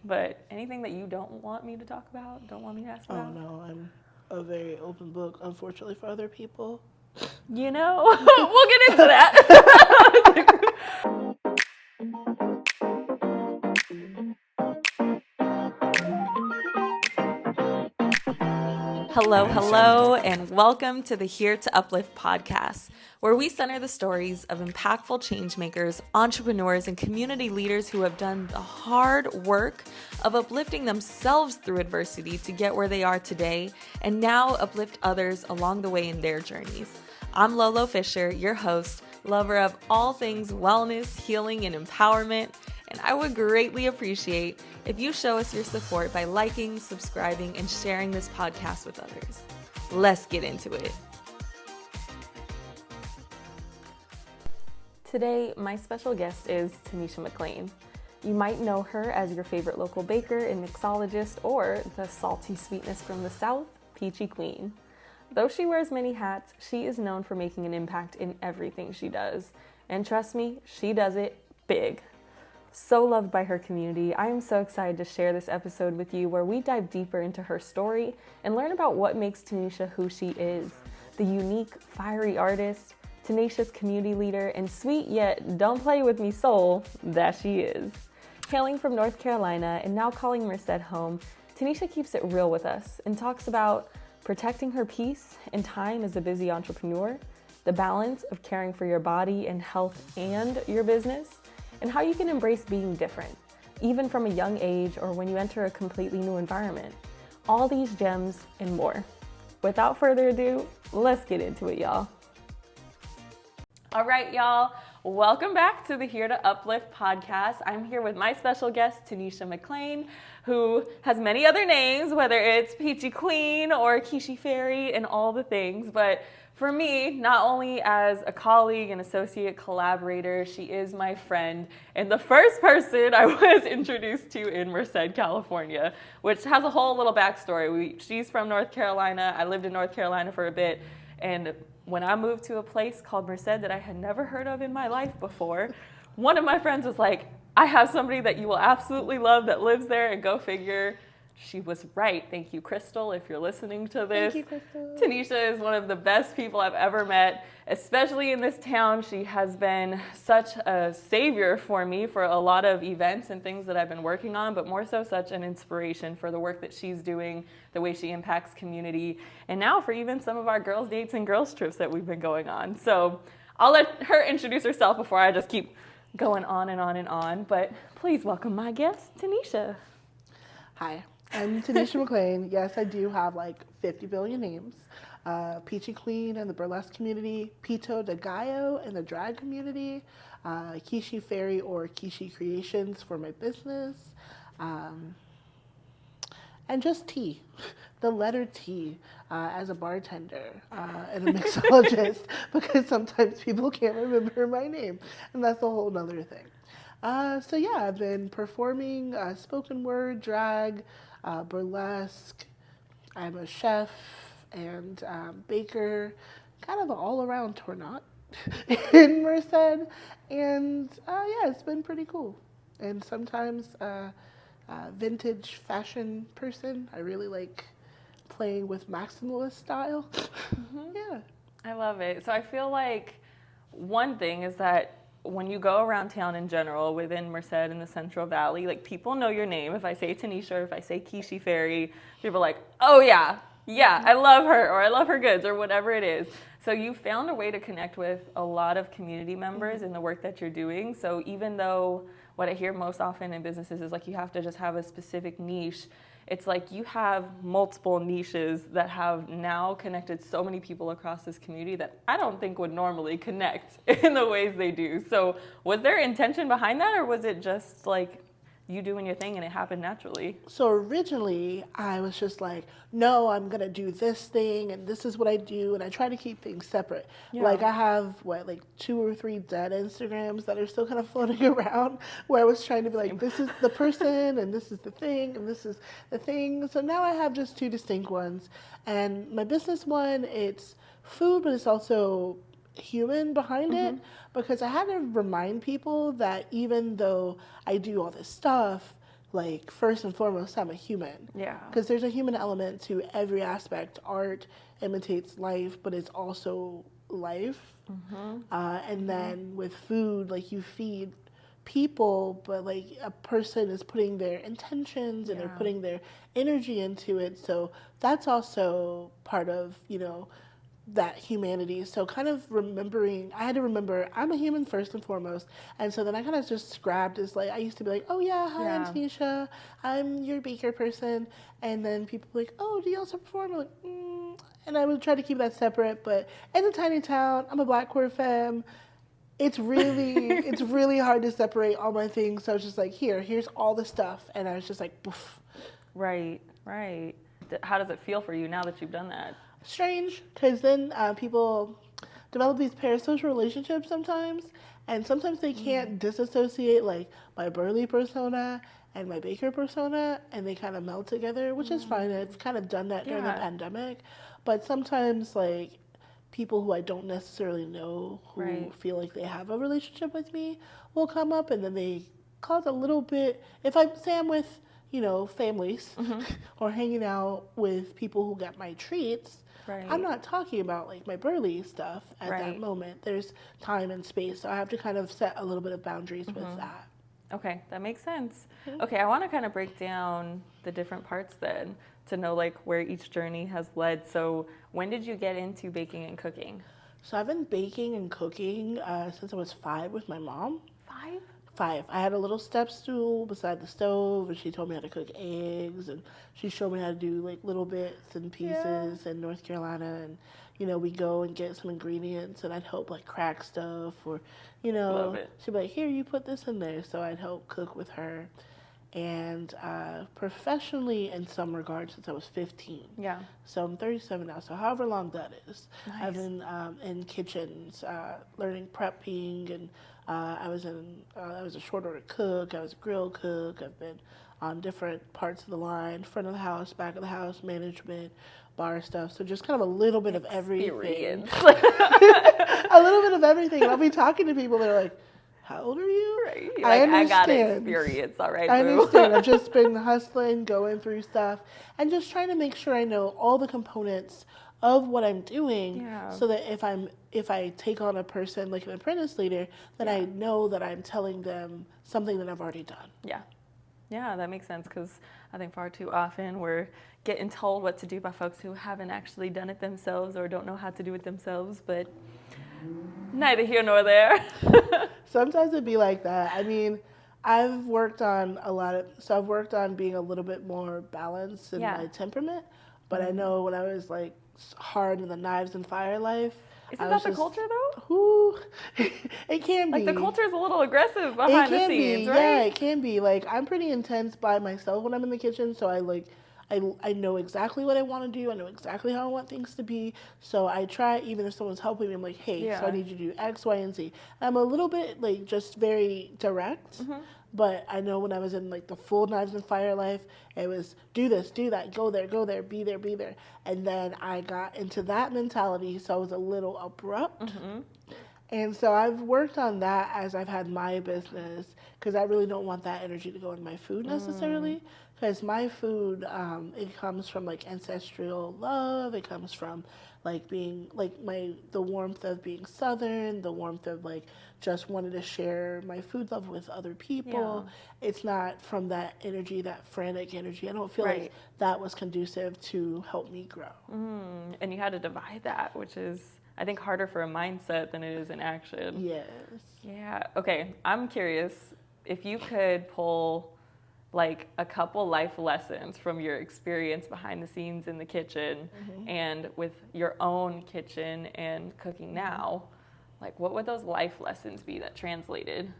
But anything that you don't want me to talk about, don't want me to ask about? Oh no, I'm a very open book, unfortunately for other people. You know, we'll get into that. Hello, and welcome to the Here to Uplift podcast, where we center the stories of impactful changemakers, entrepreneurs, and community leaders who have done the hard work of uplifting themselves through adversity to get where they are today, and now uplift others along the way in their journeys. I'm Lolo Fisher, your host, lover of all things wellness, healing, and empowerment, and I would greatly appreciate if you show us your support by liking, subscribing, and sharing this podcast with others. Let's get into it. Today, my special guest is Tanisha McClain. You might know her as your favorite local baker and mixologist, or the salty sweetness from the South, Peachy Queen. Though she wears many hats, she is known for making an impact in everything she does. And trust me, she does it big. So loved by her community, I am so excited to share this episode with you where we dive deeper into her story and learn about what makes Tanisha who she is. The unique, fiery artist, tenacious community leader, and sweet yet don't play with me soul that she is. Hailing from North Carolina and now calling Merced home, Tanisha keeps it real with us and talks about protecting her peace and time as a busy entrepreneur, the balance of caring for your body and health and your business, and how you can embrace being different, even from a young age or when you enter a completely new environment. All these gems and more. Without further ado, let's get into it, y'all. All right, y'all. Welcome back to the Here to Uplift podcast. I'm here with my special guest, Tanisha McClain, who has many other names, whether it's Peachy Queen or Kishi Fairy and all the things. But for me, not only as a colleague and associate collaborator, she is my friend and the first person I was introduced to in Merced, California, which has a whole little backstory. She's from North Carolina. I lived in North Carolina for a bit, and when I moved to a place called Merced that I had never heard of in my life before, one of my friends was like, I have somebody that you will absolutely love that lives there, and go figure. She was right. Thank you, Crystal, if you're listening to this. Thank you, Crystal. Tanisha is one of the best people I've ever met, especially in this town. She has been such a savior for me for a lot of events and things that I've been working on, but more so such an inspiration for the work that she's doing, the way she impacts community, and now for even some of our girls' dates and girls' trips that we've been going on. So I'll let her introduce herself before I just keep going on and on and on, but please welcome my guest, Tanisha. Hi, I'm Tanisha McClain. Yes, I do have like 50 billion names. Peachy Queen in the Burlesque community, Pito de Gallo in the drag community, Kishi Fairy or Kishi Creations for my business, and just T, the letter T, as a bartender and a mixologist, because sometimes people can't remember my name, and that's a whole nother thing. So yeah, I've been performing spoken word, drag, burlesque. I'm a chef and baker, kind of an all-around tournant in Merced, and yeah, it's been pretty cool. And sometimes vintage fashion person. I really like playing with maximalist style. Mm-hmm. Yeah. I love it. So I feel like one thing is that when you go around town in general, within Merced and the Central Valley, like people know your name. If I say Tanisha or if I say Kishi Fairy, people are like, oh yeah, I love her, or I love her goods, or whatever it is. So you found a way to connect with a lot of community members in the work that you're doing. So even though what I hear most often in businesses is like you have to just have a specific niche, it's like you have multiple niches that have now connected so many people across this community that I don't think would normally connect in the ways they do. So was there intention behind that, or was it just like you doing your thing and it happened naturally? So originally I was just like, no, I'm going to do this thing and this is what I do. And I try to keep things separate. Yeah. Like I have like 2 or 3 dead Instagrams that are still kind of floating around where I was trying to be like, this is the person and this is the thing and this is the thing. So now I have just 2 distinct ones. And my business one, it's food, but it's also human behind it, because I had to remind people that even though I do all this stuff, like, first and foremost, I'm a human. Yeah. Because there's a human element to every aspect. Art imitates life, but it's also life. And then with food, like, you feed people, but like a person is putting their intentions and they're putting their energy into it. So that's also part of, you know, that humanity. So kind of remembering, I had to remember I'm a human first and foremost. And so then I kind of just grabbed this, like, I used to be like, oh yeah, hi, I'm Tanisha, I'm your baker person. And then people were like, oh, do you also perform? I'm like, and I would try to keep that separate. But in a tiny town, I'm a Black queer femme. It's really hard to separate all my things. So I was just like, here's all the stuff. And I was just like, poof. Right. How does it feel for you now that you've done that? Strange, because then people develop these parasocial relationships sometimes. And sometimes they can't disassociate, like, my Burly persona and my baker persona. And they kind of meld together, which is fine. It's kind of done that during the pandemic. But sometimes, like, people who I don't necessarily know who feel like they have a relationship with me will come up, and then they cause a little bit. If I say I'm with, you know, families or hanging out with people who get my treats, I'm not talking about, like, my Burly stuff at that moment. There's time and space, so I have to kind of set a little bit of boundaries with that. Okay, that makes sense. Okay, I want to kind of break down the different parts then to know, like, where each journey has led. So when did you get into baking and cooking? So I've been baking and cooking since I was 5 with my mom. 5? 5. I had a little step stool beside the stove, and she told me how to cook eggs, and she showed me how to do, like, little bits and pieces in North Carolina. And, you know, we go and get some ingredients, and I'd help, like, crack stuff, or, you know, she'd be like, here, you put this in there. So I'd help cook with her. And professionally, in some regards, since I was 15. Yeah. So I'm 37 now. So however long that is, I've been in kitchens, learning prepping, and I was a short order cook. I was a grill cook. I've been on different parts of the line: front of the house, back of the house, management, bar stuff. So just kind of a little bit of everything. A little bit of everything. And I'll be talking to people that are like, how old are you? Right. Like, I got experience, all right, I understand. I've just been hustling, going through stuff, and just trying to make sure I know all the components of what I'm doing, so that if I take on a person like an apprentice later, then I know that I'm telling them something that I've already done. Yeah, that makes sense, because I think far too often we're getting told what to do by folks who haven't actually done it themselves or don't know how to do it themselves, but neither here nor there. Sometimes it'd be like that. I mean, I've worked on being a little bit more balanced in my temperament, but I know when I was, like, hard in the knives and fire life. Isn't that the culture, though? It can be. Like, the culture is a little aggressive behind the scenes, right? Yeah, it can be. Like, I'm pretty intense by myself when I'm in the kitchen, so I know exactly what I want to do. I know exactly how I want things to be. So I try, even if someone's helping me, I'm like, hey, so I need you to do X, Y, and Z. I'm a little bit, like, just very direct. But I know when I was in, like, the full knives and fire life, it was do this, do that, go there, be there, be there. And then I got into that mentality, so I was a little abrupt. And so I've worked on that as I've had my business, because I really don't want that energy to go in my food necessarily. Because my food, it comes from, like, ancestral love. It comes from, like, being, like, the warmth of being Southern, the warmth of, like, just wanting to share my food love with other people. It's not from that energy, that frantic energy. I don't feel like that was conducive to help me grow. And you had to divide that, which is, I think, harder for a mindset than it is in action. Yes. Yeah. Okay. I'm curious if you could pull, like, a couple life lessons from your experience behind the scenes in the kitchen and with your own kitchen and cooking now. Like, what would those life lessons be that translated?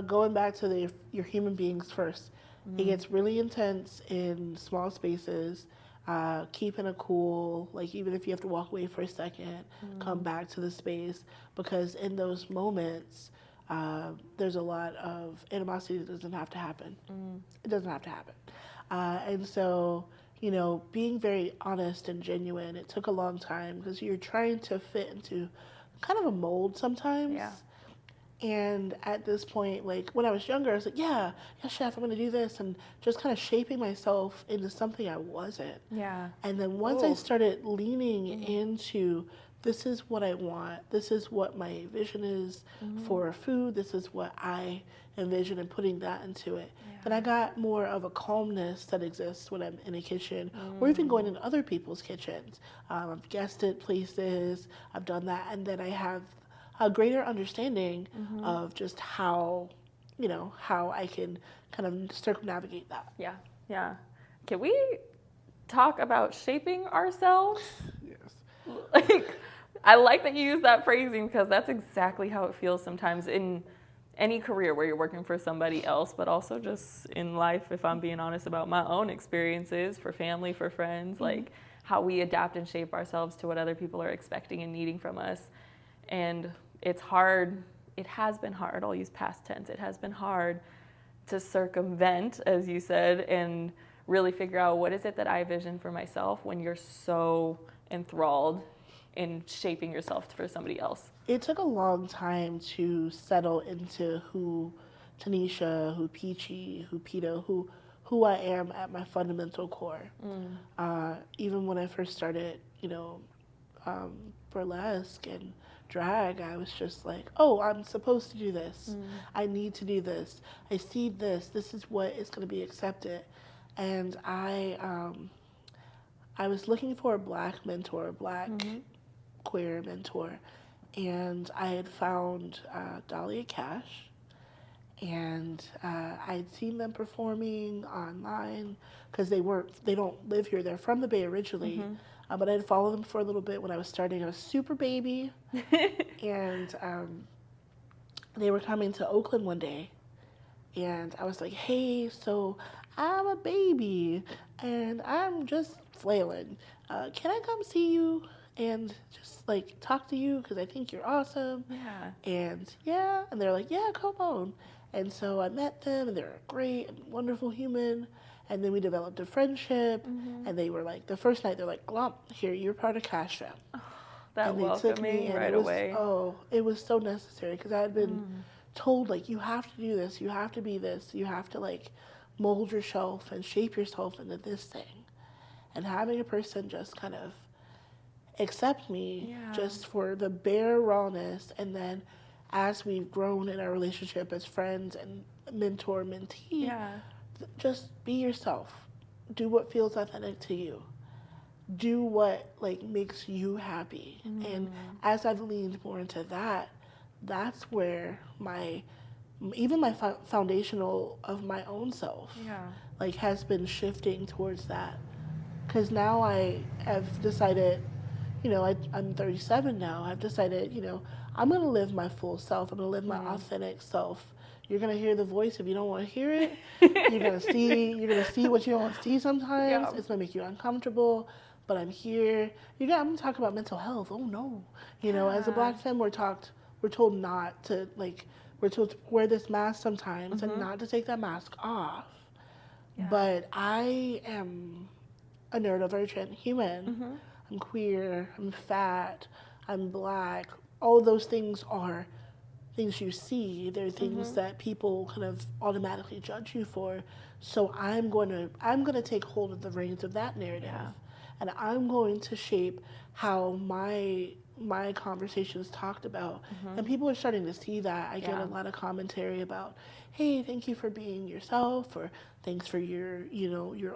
Going back to your human beings first. It gets really intense in small spaces. Keeping a cool, like, even if you have to walk away for a second, come back to the space, because in those moments, there's a lot of animosity that doesn't have to happen. It doesn't have to happen. And so, you know, being very honest and genuine, it took a long time, because you're trying to fit into kind of a mold sometimes. And at this point, like when I was younger, I was like, yeah, chef, I'm going to do this. And just kind of shaping myself into something I wasn't. Yeah. And then once I started leaning into this is what I want, this is what my vision is for food, this is what I envision, and putting that into it, then I got more of a calmness that exists when I'm in a kitchen or even going into other people's kitchens. I've guested places, I've done that, and then I have a greater understanding of just how, how I can kind of circumnavigate that. Yeah. Yeah. Can we talk about shaping ourselves? Yes. Like, I like that you use that phrasing because that's exactly how it feels sometimes in any career where you're working for somebody else, but also just in life, if I'm being honest about my own experiences for family, for friends, like how we adapt and shape ourselves to what other people are expecting and needing from us. And it's hard. It has been hard. I'll use past tense. It has been hard to circumvent, as you said, and really figure out what is it that I vision for myself when you're so enthralled in shaping yourself for somebody else. It took a long time to settle into who Tanisha, who Peachy, who Pito, who I am at my fundamental core. Even when I first started, burlesque and drag, I was just like, oh, I'm supposed to do this. I need to do this. I see this. This is what is going to be accepted. And I was looking for a black mentor, black queer mentor, and I had found Dahlia Cash, and I'd seen them performing online because they don't live here. They're from the Bay originally, but I'd followed them for a little bit when I was starting. I was super baby, and they were coming to Oakland one day, and I was like, hey, so I'm a baby, and I'm just flailing. Can I come see you and just like talk to you because I think you're awesome? And they're like, yeah, come on. And so I met them, and they're a great and wonderful human. And then we developed a friendship, and they were like, the first night, they're like, Glump, here, you're part of Castro. That and they welcoming took me, and right away. Oh, it was so necessary because I had been told, like, you have to do this, you have to be this, you have to, like, mold yourself and shape yourself into this thing. And having a person just kind of accept me just for the bare rawness, and then as we've grown in our relationship as friends and mentor mentee, just be yourself. Do what feels authentic to you. Do what like makes you happy. And as I've leaned more into that, that's where my foundational of my own self like has been shifting towards that. Because now I have decided, I'm 37 now. I've decided, I'm going to live my full self. I'm going to live my authentic self. You're going to hear the voice if you don't want to hear it. You're going to see what you don't want to see sometimes. It's going to make you uncomfortable. But I'm here. I'm going to talk about mental health. Oh, no. As a Black femme, we're told not to, we're told to wear this mask sometimes and not to take that mask off. But I am a neurodivergent human. I'm queer, I'm fat, I'm Black. All of those things are things you see. They're things that people kind of automatically judge you for. So I'm going to take hold of the reins of that narrative, and I'm going to shape how my conversations talked about. And people are starting to see that. I get a lot of commentary about, hey, thank you for being yourself, or thanks for your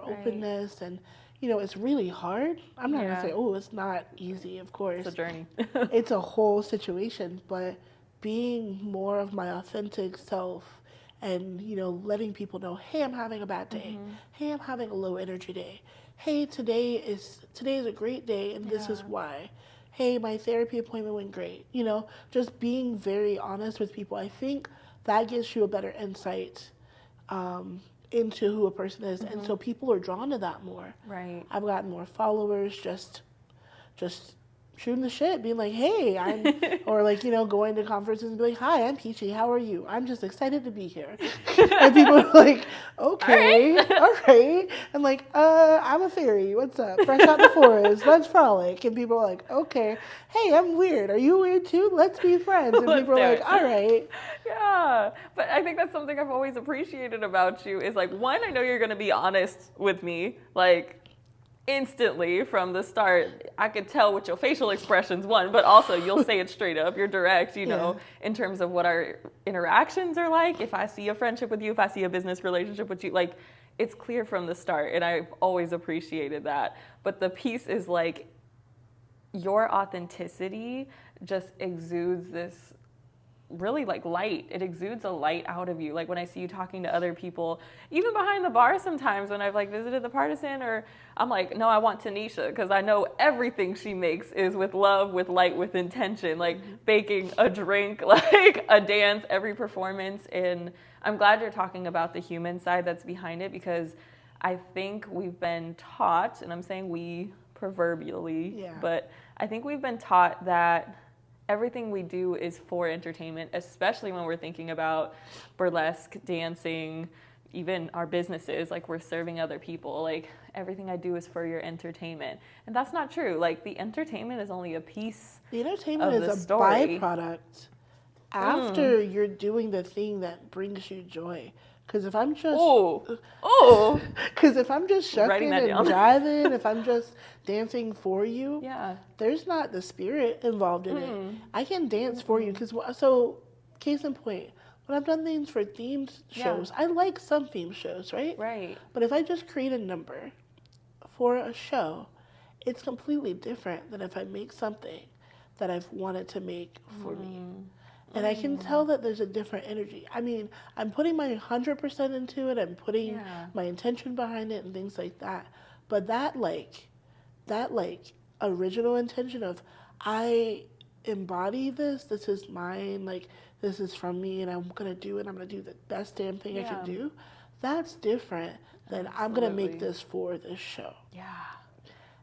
openness. And it's really hard. I'm not going to say, oh, it's not easy, of course. It's a journey. It's a whole situation, but being more of my authentic self and, letting people know, hey, I'm having a bad day. Hey, I'm having a low energy day. Hey, today is a great day, and this is why. Hey, my therapy appointment went great. Just being very honest with people. I think that gives you a better insight into who a person is, and so people are drawn to that more. Right. I've gotten more followers just shooting the shit, being like, hey, or like, going to conferences and be like, hi, I'm Peachy, how are you? I'm just excited to be here. And people are like, okay, all right. I'm like, I'm a fairy, what's up? Fresh out the forest, let's frolic. And people are like, okay, hey, I'm weird. Are you weird too? Let's be friends. And people are like, all right. Yeah, but I think that's something I've always appreciated about you is like, one, I know you're going to be honest with me, like, instantly from the start. I could tell with your facial expressions, one, but also you'll say it straight up. You're direct, know, in terms of what our interactions are like. If I see a friendship with you, if I see a business relationship with you, like, it's clear from the start, and I've always appreciated that. But the piece is like, your authenticity just exudes this really like light. It exudes a light out of you. Like when I see you talking to other people, even behind the bar sometimes when I've like visited the Partisan, or I'm like, no, I want Tanisha, because I know everything she makes is with love, with light, with intention, like baking a drink, like a dance, every performance. And I'm glad you're talking about the human side that's behind it, because I think we've been taught, and I'm saying we proverbially, but I think we've been taught that everything we do is for entertainment, especially when we're thinking about burlesque, dancing, even our businesses, like we're serving other people. Like everything I do is for your entertainment. And that's not true. Like the entertainment is only a piece of the story. The entertainment is a byproduct after you're doing the thing that brings you joy. Because if I'm just shucking and jiving, if I'm just dancing for you, there's not the spirit involved in it. I can dance for you so case in point, when I've done things for themed shows, I like some themed shows, right? Right. But if I just create a number for a show, it's completely different than if I make something that I've wanted to make for me. And I can tell that there's a different energy. I mean, I'm putting my 100% into it. I'm putting my intention behind it and things like that. But that original intention of, I embody this. This is mine. Like, this is from me, and I'm gonna do it. I'm gonna do the best damn thing I can do. That's different than I'm gonna make this for this show. Yeah.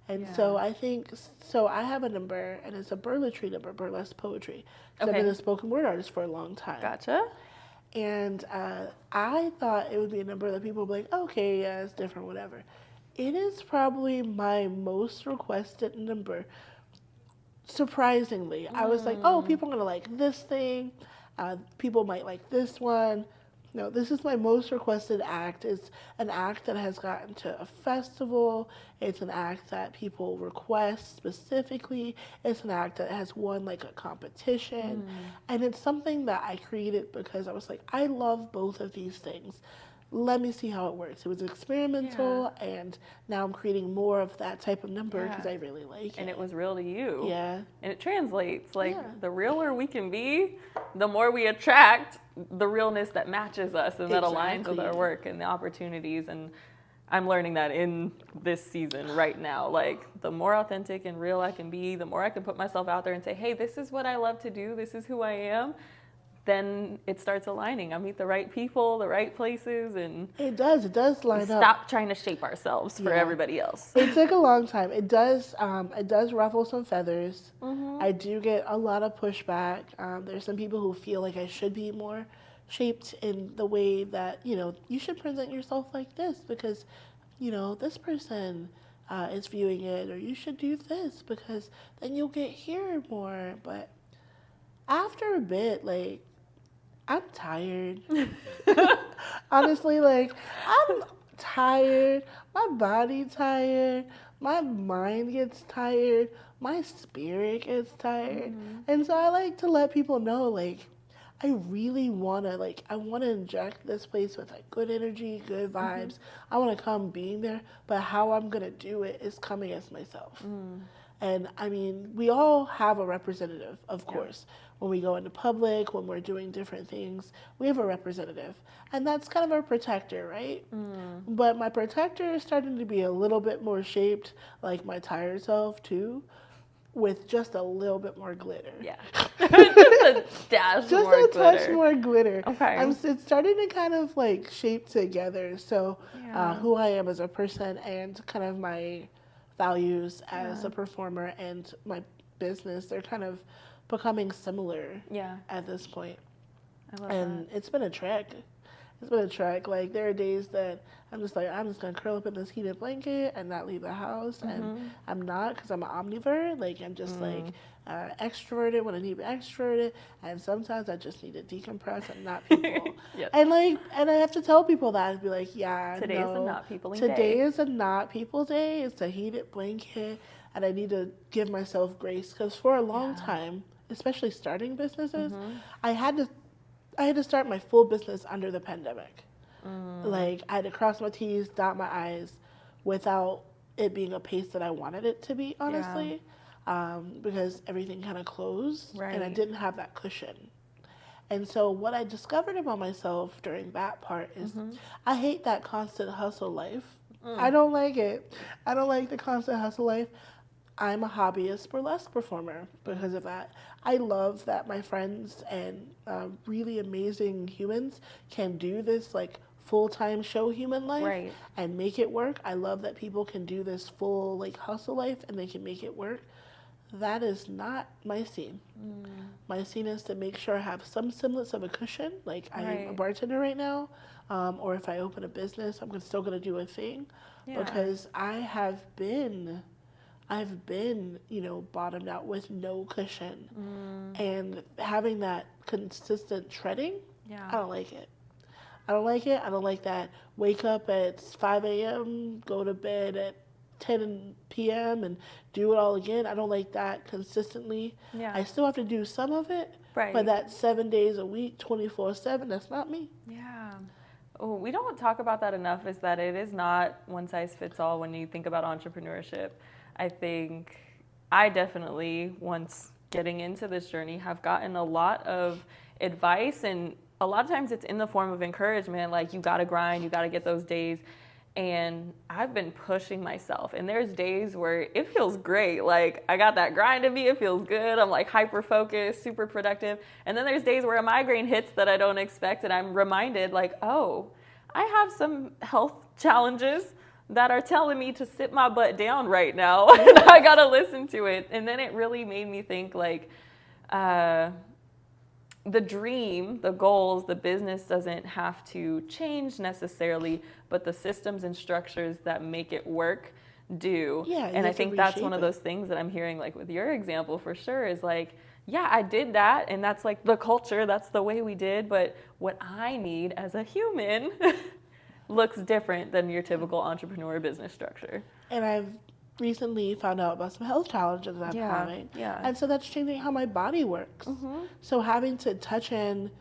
And so I think, I have a number, and it's a burlesque number, burlesque poetry. So I've been a spoken word artist for a long time. Gotcha. And I thought it would be a number that people would be like, okay, yeah, it's different, whatever. It is probably my most requested number. Surprisingly, I was like, oh, people are going to like this thing. People might like this one. No, this is my most requested act. It's an act that has gotten to a festival. It's an act that people request specifically. It's an act that has won like a competition. And it's something that I created because I was like, I love both of these things. Let me see how it works. It was experimental, and now I'm creating more of that type of number because I really like it. And it was real to you. Yeah. And it translates. Like, the realer we can be, the more we attract the realness that matches us and that aligns with our work and the opportunities. And I'm learning that in this season right now. Like, the more authentic and real I can be, the more I can put myself out there and say, hey, this is what I love to do. This is who I am. Then it starts aligning. I meet the right people, the right places, and it does line up. Stop trying to shape ourselves for everybody else. It took a long time. It does ruffle some feathers. I do get a lot of pushback. There's some people who feel like I should be more shaped in the way that, you should present yourself like this because, this person is viewing it, or you should do this because then you'll get here more. But after a bit, like, I'm tired. Honestly, like, I'm tired. My body tired. My mind gets tired. My spirit gets tired. And so I like to let people know, like, I really want to, I want to inject this place with, good energy, good vibes. I want to come being there, but how I'm going to do it is coming as myself. And, I mean, we all have a representative, of course. When we go into public, when we're doing different things, we have a representative. And that's kind of our protector, right? But my protector is starting to be a little bit more shaped like my tired self, too, with just a little bit more glitter. Yeah. Just a dash more glitter. Just a touch more glitter. Okay. It's starting to kind of, shape together. So who I am as a person and kind of my values as a performer and my business, they're kind of becoming similar at this point. I love and that. it's been a trek. It's been a trek. Like, there are days that I'm just gonna curl up in this heated blanket and not leave the house, and I'm not, because I'm an omnivore. Like, I'm just extroverted when I need to be extroverted, and sometimes I just need to decompress and not people. Yes. And I have to tell people that, and be like, Today is a not people day. Today is a not people day. It's a heated blanket, and I need to give myself grace, because for a long time, especially starting businesses, I had to start my full business under the pandemic. Like, I had to cross my T's, dot my I's, without it being a pace that I wanted it to be, honestly, because everything kind of closed, and I didn't have that cushion. And so what I discovered about myself during that part is I hate that constant hustle life. I don't like it. I don't like the constant hustle life. I'm a hobbyist burlesque performer because of that. I love that my friends and really amazing humans can do this, like, full-time show human life and make it work. I love that people can do this full, like, hustle life and they can make it work. That is not my scene. My scene is to make sure I have some semblance of a cushion. Like, I'm a bartender right now, or if I open a business, I'm still going to do a thing, because I've been, bottomed out with no cushion. And having that consistent treading, I don't like it. I don't like it. I don't like that wake up at 5 a.m., go to bed at 10 p.m. and do it all again. I don't like that consistently. I still have to do some of it, but that 7 days a week, 24/7, that's not me. Oh, we don't talk about that enough, is that it is not one size fits all when you think about entrepreneurship. I think I definitely, once getting into this journey, have gotten a lot of advice, and a lot of times it's in the form of encouragement, like, you gotta grind, you gotta get those days. And I've been pushing myself, and there's days where it feels great. Like, I got that grind in me, it feels good. I'm like hyper focused, super productive. And then there's days where a migraine hits that I don't expect, and I'm reminded, like, oh, I have some health challenges that are telling me to sit my butt down right now, and I gotta listen to it. And then it really made me think, like, the dream, the goals, the business doesn't have to change necessarily, but the systems and structures that make it work do. And I think that's one of those things that I'm hearing, like, with your example, for sure, is like, yeah, I did that, and that's like the culture, that's the way we did, but what I need as a human looks different than your typical entrepreneur business structure. And I've recently found out about some health challenges that I'm having. And so that's changing how my body works. So having to touch in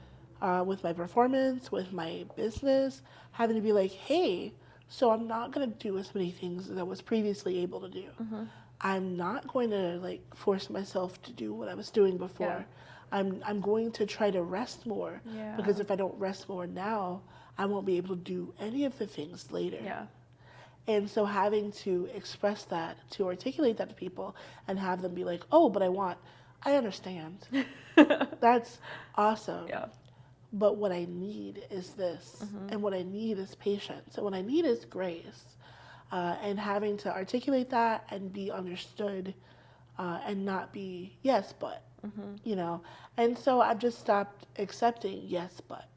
with my performance, with my business, having to be like, hey, so I'm not going to do as many things as I was previously able to do. I'm not going to, like, force myself to do what I was doing before. I'm going to try to rest more, because if I don't rest more now, I won't be able to do any of the things later. And so having to express that, to articulate that to people, and have them be like, oh, but I understand. That's awesome. But what I need is this, and what I need is patience, and what I need is grace. And having to articulate that and be understood, and not be yes, but, And so I've just stopped accepting yes, but.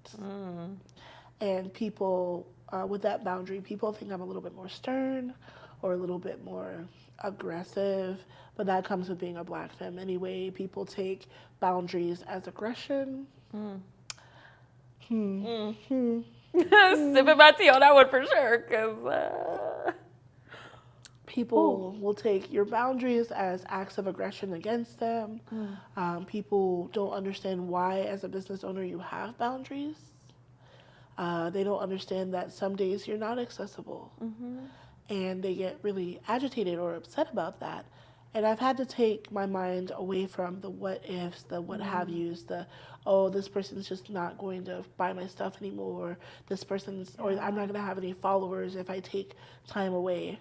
And people, with that boundary, people think I'm a little bit more stern or a little bit more aggressive, but that comes with being a Black femme anyway. People take boundaries as aggression. Sipping my tea on that one for sure, because people will take your boundaries as acts of aggression against them. People don't understand why, as a business owner, you have boundaries. They don't understand that some days you're not accessible. And they get really agitated or upset about that. And I've had to take my mind away from the what ifs, the what have yous, the, oh, this person's just not going to buy my stuff anymore. This person's, or I'm not going to have any followers if I take time away.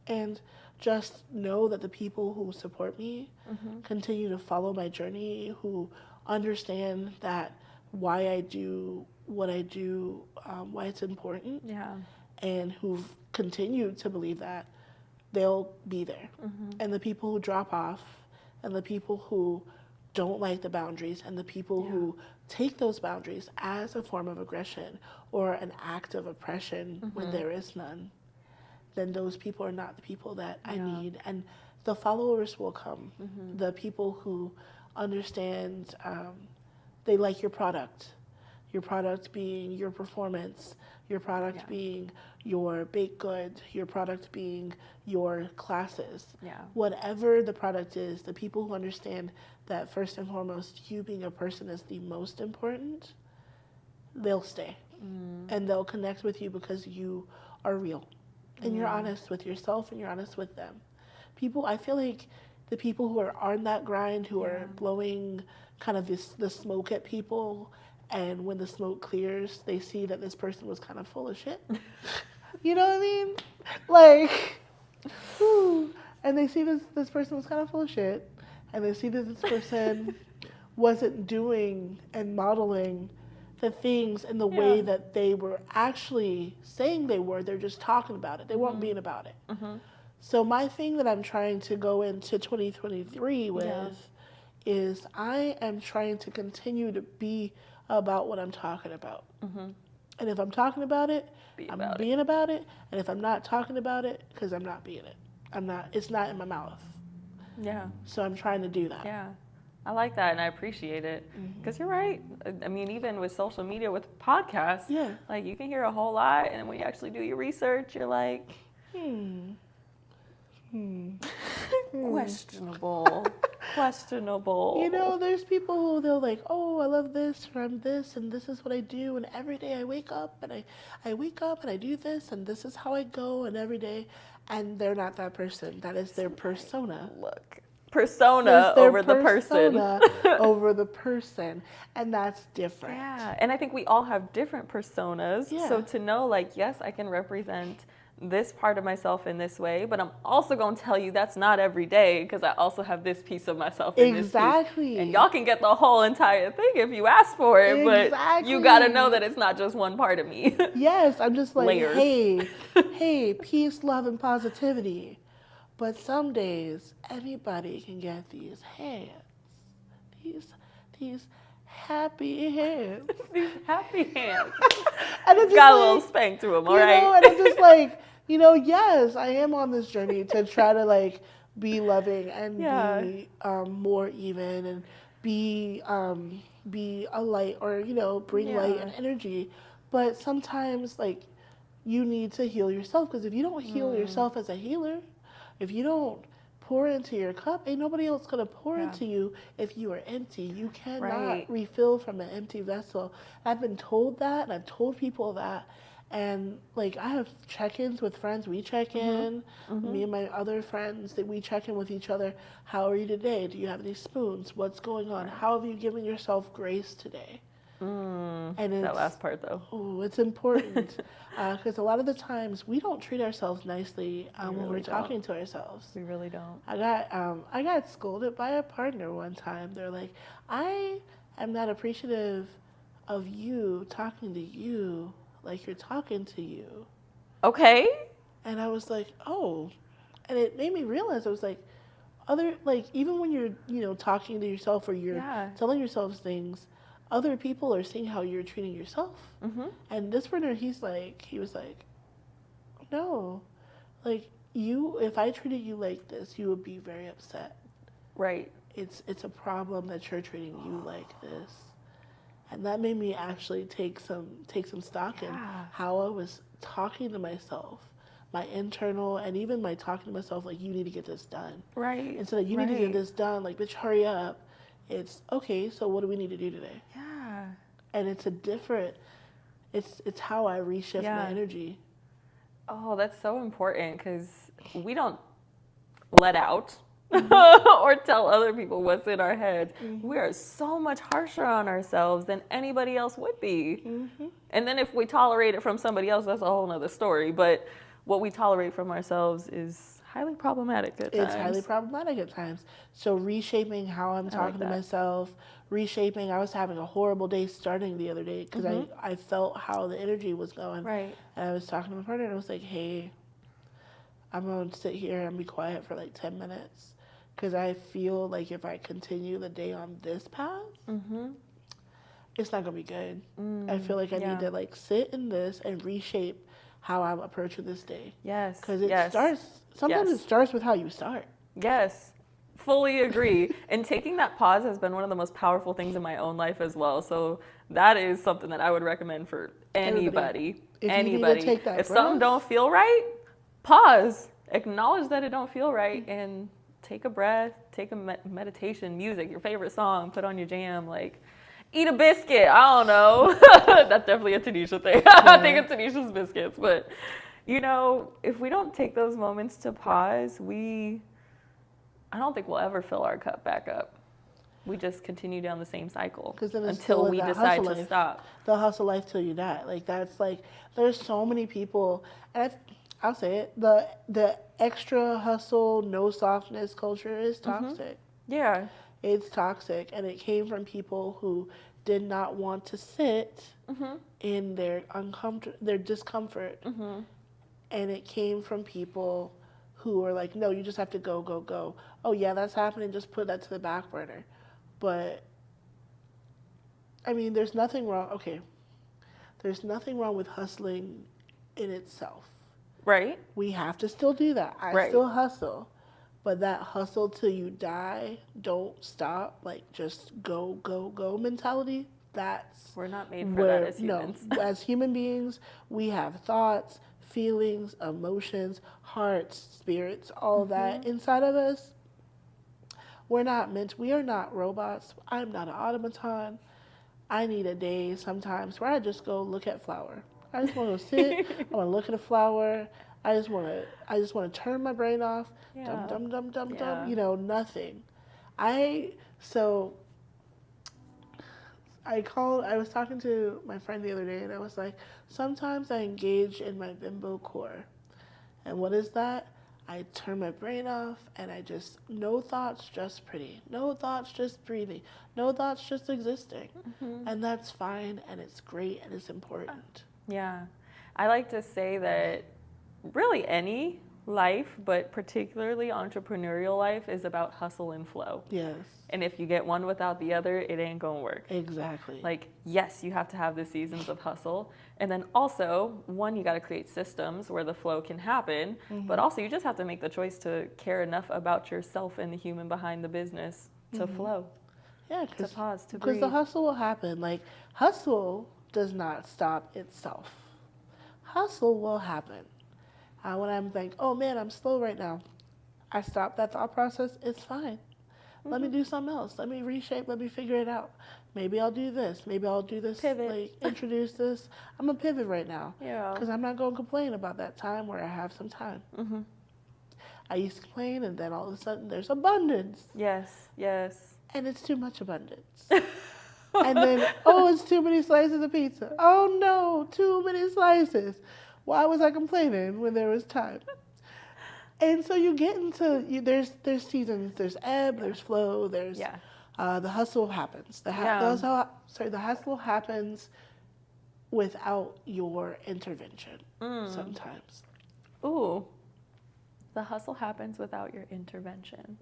And just know that the people who support me continue to follow my journey, who understand that why I do what I do, why it's important, and who've continued to believe that, they'll be there. And the people who drop off, and the people who don't like the boundaries and the people who take those boundaries as a form of aggression or an act of oppression when there is none, then those people are not the people that I need. And the followers will come. The people who understand, they like your product being your performance, your product being your baked good, your product being your classes. Whatever the product is, the people who understand that first and foremost, you being a person is the most important, they'll stay. And they'll connect with you because you are real. And you're honest with yourself and you're honest with them. People, I feel like the people who are on that grind, who are blowing kind of the smoke at people, and when the smoke clears, they see that this person was kind of full of shit. You know what I mean? Like, whew. And they see this person was kind of full of shit, and they see that this person wasn't doing and modeling the things in the way that they were actually saying they were. They're just talking about it. They weren't being about it. So my thing that I'm trying to go into 2023 with is I am trying to continue to be about what I'm talking about. And if I'm talking about it, I'm being about it. And if I'm not talking about it, because I'm not being it. It's not in my mouth. So I'm trying to do that. I like that, and I appreciate it. Because you're right. I mean, even with social media, with podcasts, like you can hear a whole lot, and when you actually do your research, you're like, questionable. You know, there's people who they'll like, oh, I love this, or I'm this, and this is what I do, and every day I wake up, and I wake up, and I do this, and this is how I go, and every day, and they're not that person. That is their persona. Persona over the person. Over the person, and that's different. And I think we all have different personas. So to know, like, yes, I can represent this part of myself in this way, but I'm also going to tell you that's not every day, because I also have this piece of myself in this piece. And y'all can get the whole entire thing if you ask for it, but you got to know that it's not just one part of me. I'm just like, hey, peace, love, and positivity. But some days, anybody can get these hands, these happy hands. These happy hands. And it's got a little spank to them, all right? And it's just like, yes, I am on this journey to try to, like, be loving and be more even and be a light, or, bring light and energy. But sometimes, like, you need to heal yourself, because if you don't heal yourself as a healer, if you don't pour into your cup, ain't nobody else going to pour into you if you are empty. You cannot refill from an empty vessel. I've been told that, and I've told people that. And, like, I have check-ins with friends. We check in. Me and my other friends, that we check in with each other. How are you today? Do you have any spoons? What's going on? How have you given yourself grace today? And that last part, though. Oh, it's important, because a lot of the times we don't treat ourselves nicely when we're talking to ourselves. We really don't. I got scolded by a partner one time. They're like, I am not appreciative of you talking to you like you're talking to you. Okay. And I was like, oh. And it made me realize, I was like, even when you're, talking to yourself, or you're telling yourself things, other people are seeing how you're treating yourself. And this partner, he was like, no, like, if I treated you like this, you would be very upset. Right. It's a problem that you're treating you like this. And that made me actually take some stock in how I was talking to myself, my internal, and even my talking to myself, like, you need to get this done. Right. Instead of, you need to get this done, like, bitch, hurry up. It's, okay, so what do we need to do today? And it's it's how I reshift my energy. Oh, that's so important, because we don't let out or tell other people what's in our heads. We are so much harsher on ourselves than anybody else would be. And then if we tolerate it from somebody else, that's a whole nother story. But what we tolerate from ourselves is highly problematic at times. It's highly problematic at times. So reshaping how I'm talking to myself, reshaping. I was having a horrible day starting the other day, because I felt how the energy was going. Right. And I was talking to my partner, and I was like, hey, I'm going to sit here and be quiet for like 10 minutes. because I feel like if I continue the day on this path, it's not gonna be good. I feel like I need to like sit in this and reshape how I'm approaching this day. Yes. Because it starts. Sometimes it starts with how you start. Yes. Fully agree. And taking that pause has been one of the most powerful things in my own life as well. So that is something that I would recommend for anybody. If something don't feel right, pause. Acknowledge that it don't feel right and take a breath, take a meditation, music, your favorite song, put on your jam, like eat a biscuit. I don't know. That's definitely a Tanisha thing. I think it's Tanisha's biscuits. But, you know, if we don't take those moments to pause, I don't think we'll ever fill our cup back up. We just continue down the same cycle until we decide to stop. The hustle life till you die. Like, that's like, there's so many people, and I'll say it, the extra hustle, no softness culture is toxic. Yeah. It's toxic, and it came from people who did not want to sit in their discomfort. And it came from people who were like, no, you just have to go, go, go. Oh, yeah, that's happening. Just put that to the back burner. But, I mean, there's nothing wrong. Okay. There's nothing wrong with hustling in itself. Right. We have to still do that. I still hustle. But that hustle till you die, don't stop, like just go, go, go mentality, we're not made for that as humans. No, as human beings, we have thoughts, feelings, emotions, hearts, spirits, all that inside of us. We are not robots. I'm not an automaton. I need a day sometimes where I just go look at flower. I just want to sit, I want to look at a flower. I just want to turn my brain off. Dum dum dum dum dum. You know, nothing. I was talking to my friend the other day, and I was like, sometimes I engage in my bimbo core. And what is that? I turn my brain off, and I just, no thoughts, just pretty. No thoughts, just breathing. No thoughts, just existing. And that's fine, and it's great, and it's important. Yeah. I like to say that really any life, but particularly entrepreneurial life, is about hustle and flow. Yes. And if you get one without the other, it ain't gonna work. Exactly. Like, yes, you have to have the seasons of hustle. And then also, one, you gotta create systems where the flow can happen. But also, you just have to make the choice to care enough about yourself and the human behind the business to flow. Yeah, to pause, to breathe. Because the hustle will happen. Like, hustle does not stop itself. Hustle will happen. When I'm like, oh man, I'm slow right now, I stop that thought process. It's fine. Let me do something else. Let me reshape. Let me figure it out. Maybe I'll do this. Maybe I'll do this. Pivot. Like, introduce this. I'm going to pivot right now. Yeah. Because I'm not going to complain about that time where I have some time. I used to complain, and then all of a sudden there's abundance. Yes, yes. And it's too much abundance. And then, oh, it's too many slices of pizza. Oh no, too many slices. Why was I complaining when there was time? And so you get into, there's seasons, there's ebb, there's flow, there's, the hustle happens. The hustle happens without your intervention sometimes. Ooh, the hustle happens without your intervention.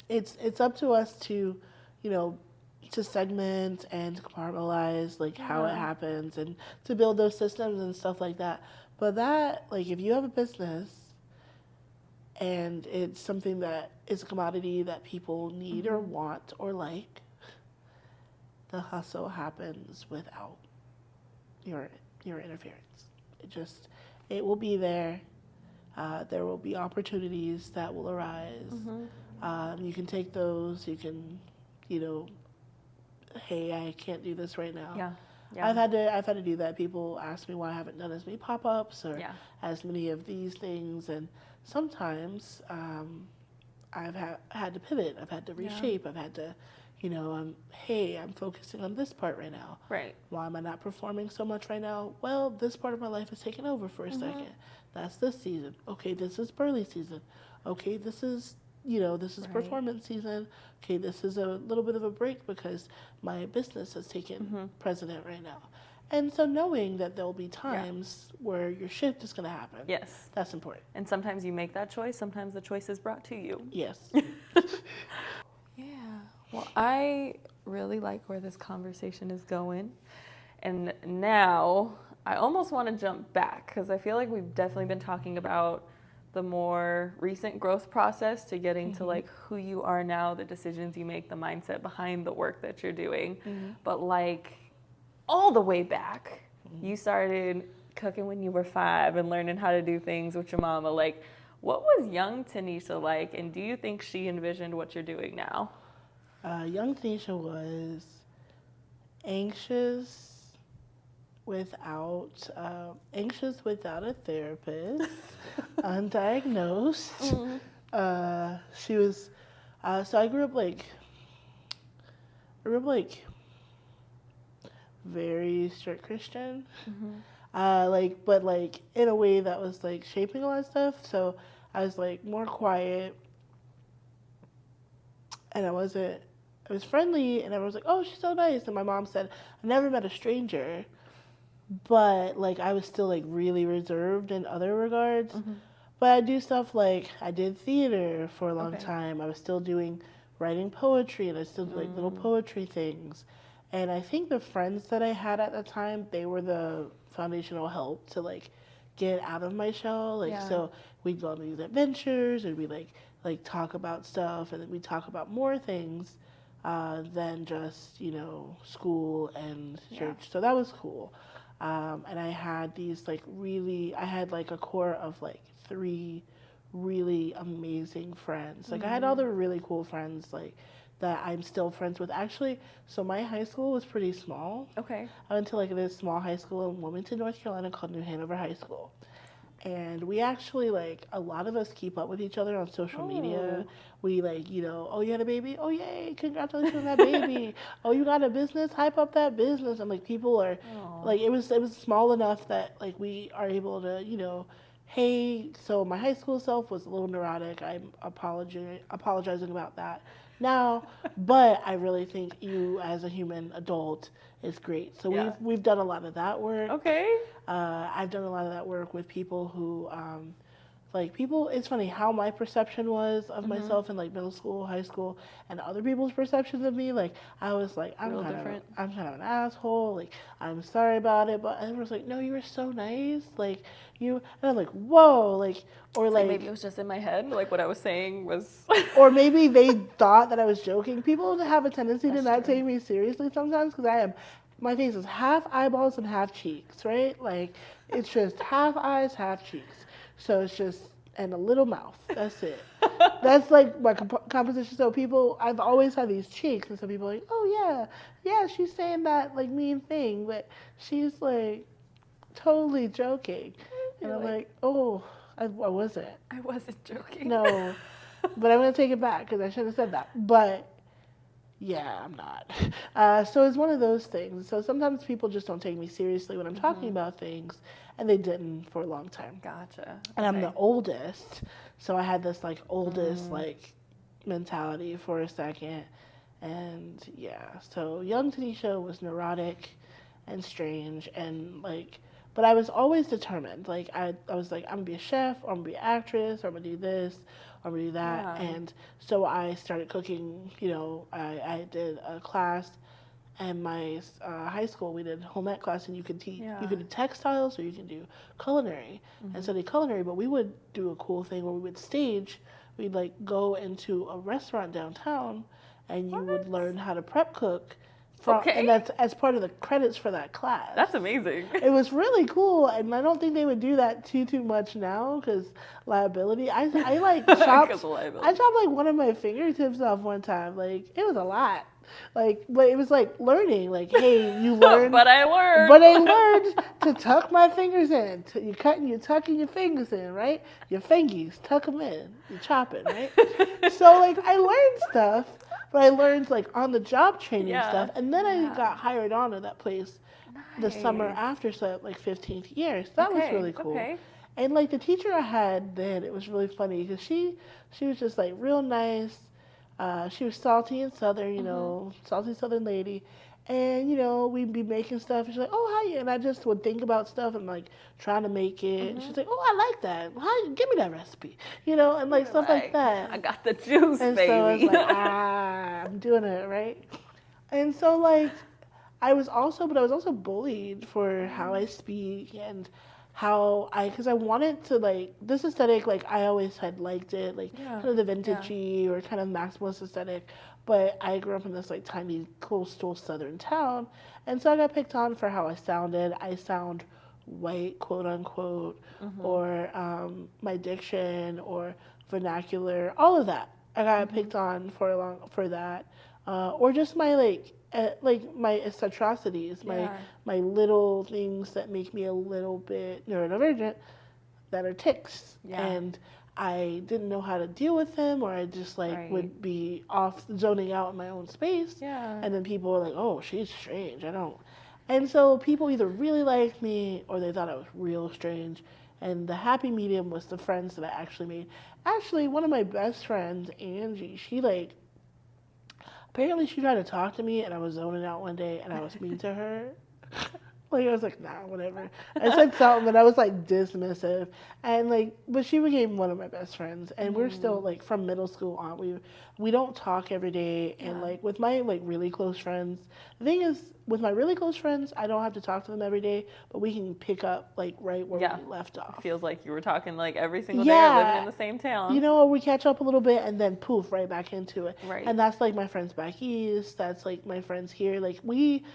It's up to us to, to segment and compartmentalize like how it happens and to build those systems and stuff like that. But that, like, if you have a business and it's something that is a commodity that people need or want or like, the hustle happens without your interference. It will be there. There will be opportunities that will arise. You can take those. You can, hey, I can't do this right now. Yeah. I've had to do that. People ask me why I haven't done as many pop-ups or as many of these things, and sometimes I've had to pivot. I've had to reshape. I've had to, I'm focusing on this part right now. Right. Why am I not performing so much right now? Well, this part of my life is taking over for a second. That's this season. Okay, this is Burly season. Okay, this is performance season. Okay, this is a little bit of a break because my business has taken precedent right now. And so knowing that there'll be times where your shift is going to happen. Yes. That's important. And sometimes you make that choice. Sometimes the choice is brought to you. Yes. Yeah. Well, I really like where this conversation is going. And now I almost want to jump back because I feel like we've definitely been talking about the more recent growth process to getting to like who you are now, the decisions you make, the mindset behind the work that you're doing. But like all the way back, you started cooking when you were 5 and learning how to do things with your mama. Like, what was young Tanisha like, and do you think she envisioned what you're doing now? Young Tanisha was anxious without a therapist, undiagnosed. She was. So I grew up like very strict Christian. But like in a way that was like shaping a lot of stuff. So I was like more quiet, and I was friendly, and everyone was like, "Oh, she's so nice." And my mom said, "I never met a stranger," but like I was still like really reserved in other regards. But I do stuff like I did theater for a long time. I was still doing writing poetry, and I still did like little poetry things. And I think the friends that I had at the time, they were the foundational help to like get out of my shell. Like so we'd go on these adventures, and we like talk about stuff, and then we talk about more things than just, you know, school and church. So that was cool. And I had these I had like a core of like 3 really amazing friends. Like I had other really cool friends like that I'm still friends with. Actually, so my high school was pretty small. Okay. I went to like this small high school in Wilmington, North Carolina called New Hanover High School. And we actually, like, a lot of us keep up with each other on social media. We, like, you know, oh, you had a baby? Oh, yay, congratulations on that baby. Oh, you got a business? Hype up that business. And, like, people are, like, it was small enough that, like, we are able to, you know, hey, so my high school self was a little neurotic. I'm apologizing about that now. But I really think you, as a human adult, is great. So we've done a lot of that work. Okay. I've done a lot of that work with people who, it's funny how my perception was of myself in like middle school, high school, and other people's perceptions of me. Like, I was like, I'm kind of an asshole. Like, I'm sorry about it. But everyone's like, no, you were so nice. Like, and I'm like, whoa. Like, or like maybe it was just in my head. Like, what I was saying was. Or maybe they thought that I was joking. People have a tendency to not take me seriously sometimes because my face is half eyeballs and half cheeks, right? Like, it's just half eyes, half cheeks. So it's just, and a little mouth. That's it. That's like my composition. So I've always had these cheeks, and so people are like, oh yeah, she's saying that like mean thing, but she's like totally joking. And I'm like, oh, I wasn't. I wasn't joking. No, but I'm going to take it back because I should have said that. But yeah, I'm not. So it's one of those things. So sometimes people just don't take me seriously when I'm talking about things, and they didn't for a long time. Gotcha. And I'm the oldest, so I had this like oldest like mentality for a second. And yeah, so young Tanisha was neurotic and strange, and like, but I was always determined. Like I was like, I'm gonna be a chef, or I'm gonna be an actress, or I'm gonna do this, or I'm gonna do that. Yeah. And so I started cooking. You know, I did a class in my high school. We did home ec class, and you could teach. You could do textiles, or you can do culinary. And so I did culinary, but we would do a cool thing where we would stage. We'd like go into a restaurant downtown, and you would learn how to prep cook. And that's as part of the credits for that class. That's amazing. It was really cool, and I don't think they would do that too much now because liability. I like chopped. I chopped like one of my fingertips off one time. Like, it was a lot. Like, but it was like learning. Like, hey, you learn. But I learned. But I learned to tuck my fingers in. You cutting, you tucking your fingers in, right? Your fingies, tuck them in. You chopping, right? So like I learned stuff. But I learned like on the job training stuff, and then I got hired on to that place the summer after, so like 15th year. So that was really cool. And like the teacher I had then, it was really funny because she was just like real nice. She was salty and southern, you know, salty southern lady. And, you know, we'd be making stuff. And she's like, oh, hi. And I just would think about stuff and, like, trying to make it. She's like, oh, I like that. How, give me that recipe. You know, and, like, stuff like that. I got the juice, and baby. So I was like, I'm doing it, right? And so, like, I was also bullied for how I speak and because I wanted to, like, this aesthetic, like, I always had liked it, like, kind of the vintagey or kind of maximalist aesthetic, but I grew up in this, like, tiny coastal southern town, and so I got picked on for how I sounded. I sound white, quote unquote, or my diction or vernacular, all of that. I got picked on for that, or just my, like my eccentricities, my little things that make me a little bit neurodivergent, that are tics, and I didn't know how to deal with them, or I just would be off zoning out in my own space, and then people were like, "Oh, she's strange." And so people either really liked me or they thought I was real strange. And the happy medium was the friends that I actually made. Actually, one of my best friends, Angie, apparently she tried to talk to me and I was zoning out one day and I was mean to her. Like, I was like, nah, whatever. I said something, but I was, like, dismissive. And, like, but she became one of my best friends. And we're still, like, from middle school on. We don't talk every day. And, like, with my, like, really close friends, the thing is, with my really close friends, I don't have to talk to them every day, but we can pick up, like, right where we left off. It feels like you were talking, like, every single day or living in the same town. You know, we catch up a little bit and then poof, right back into it. Right. And that's, like, my friends back east. That's, like, my friends here. Like, we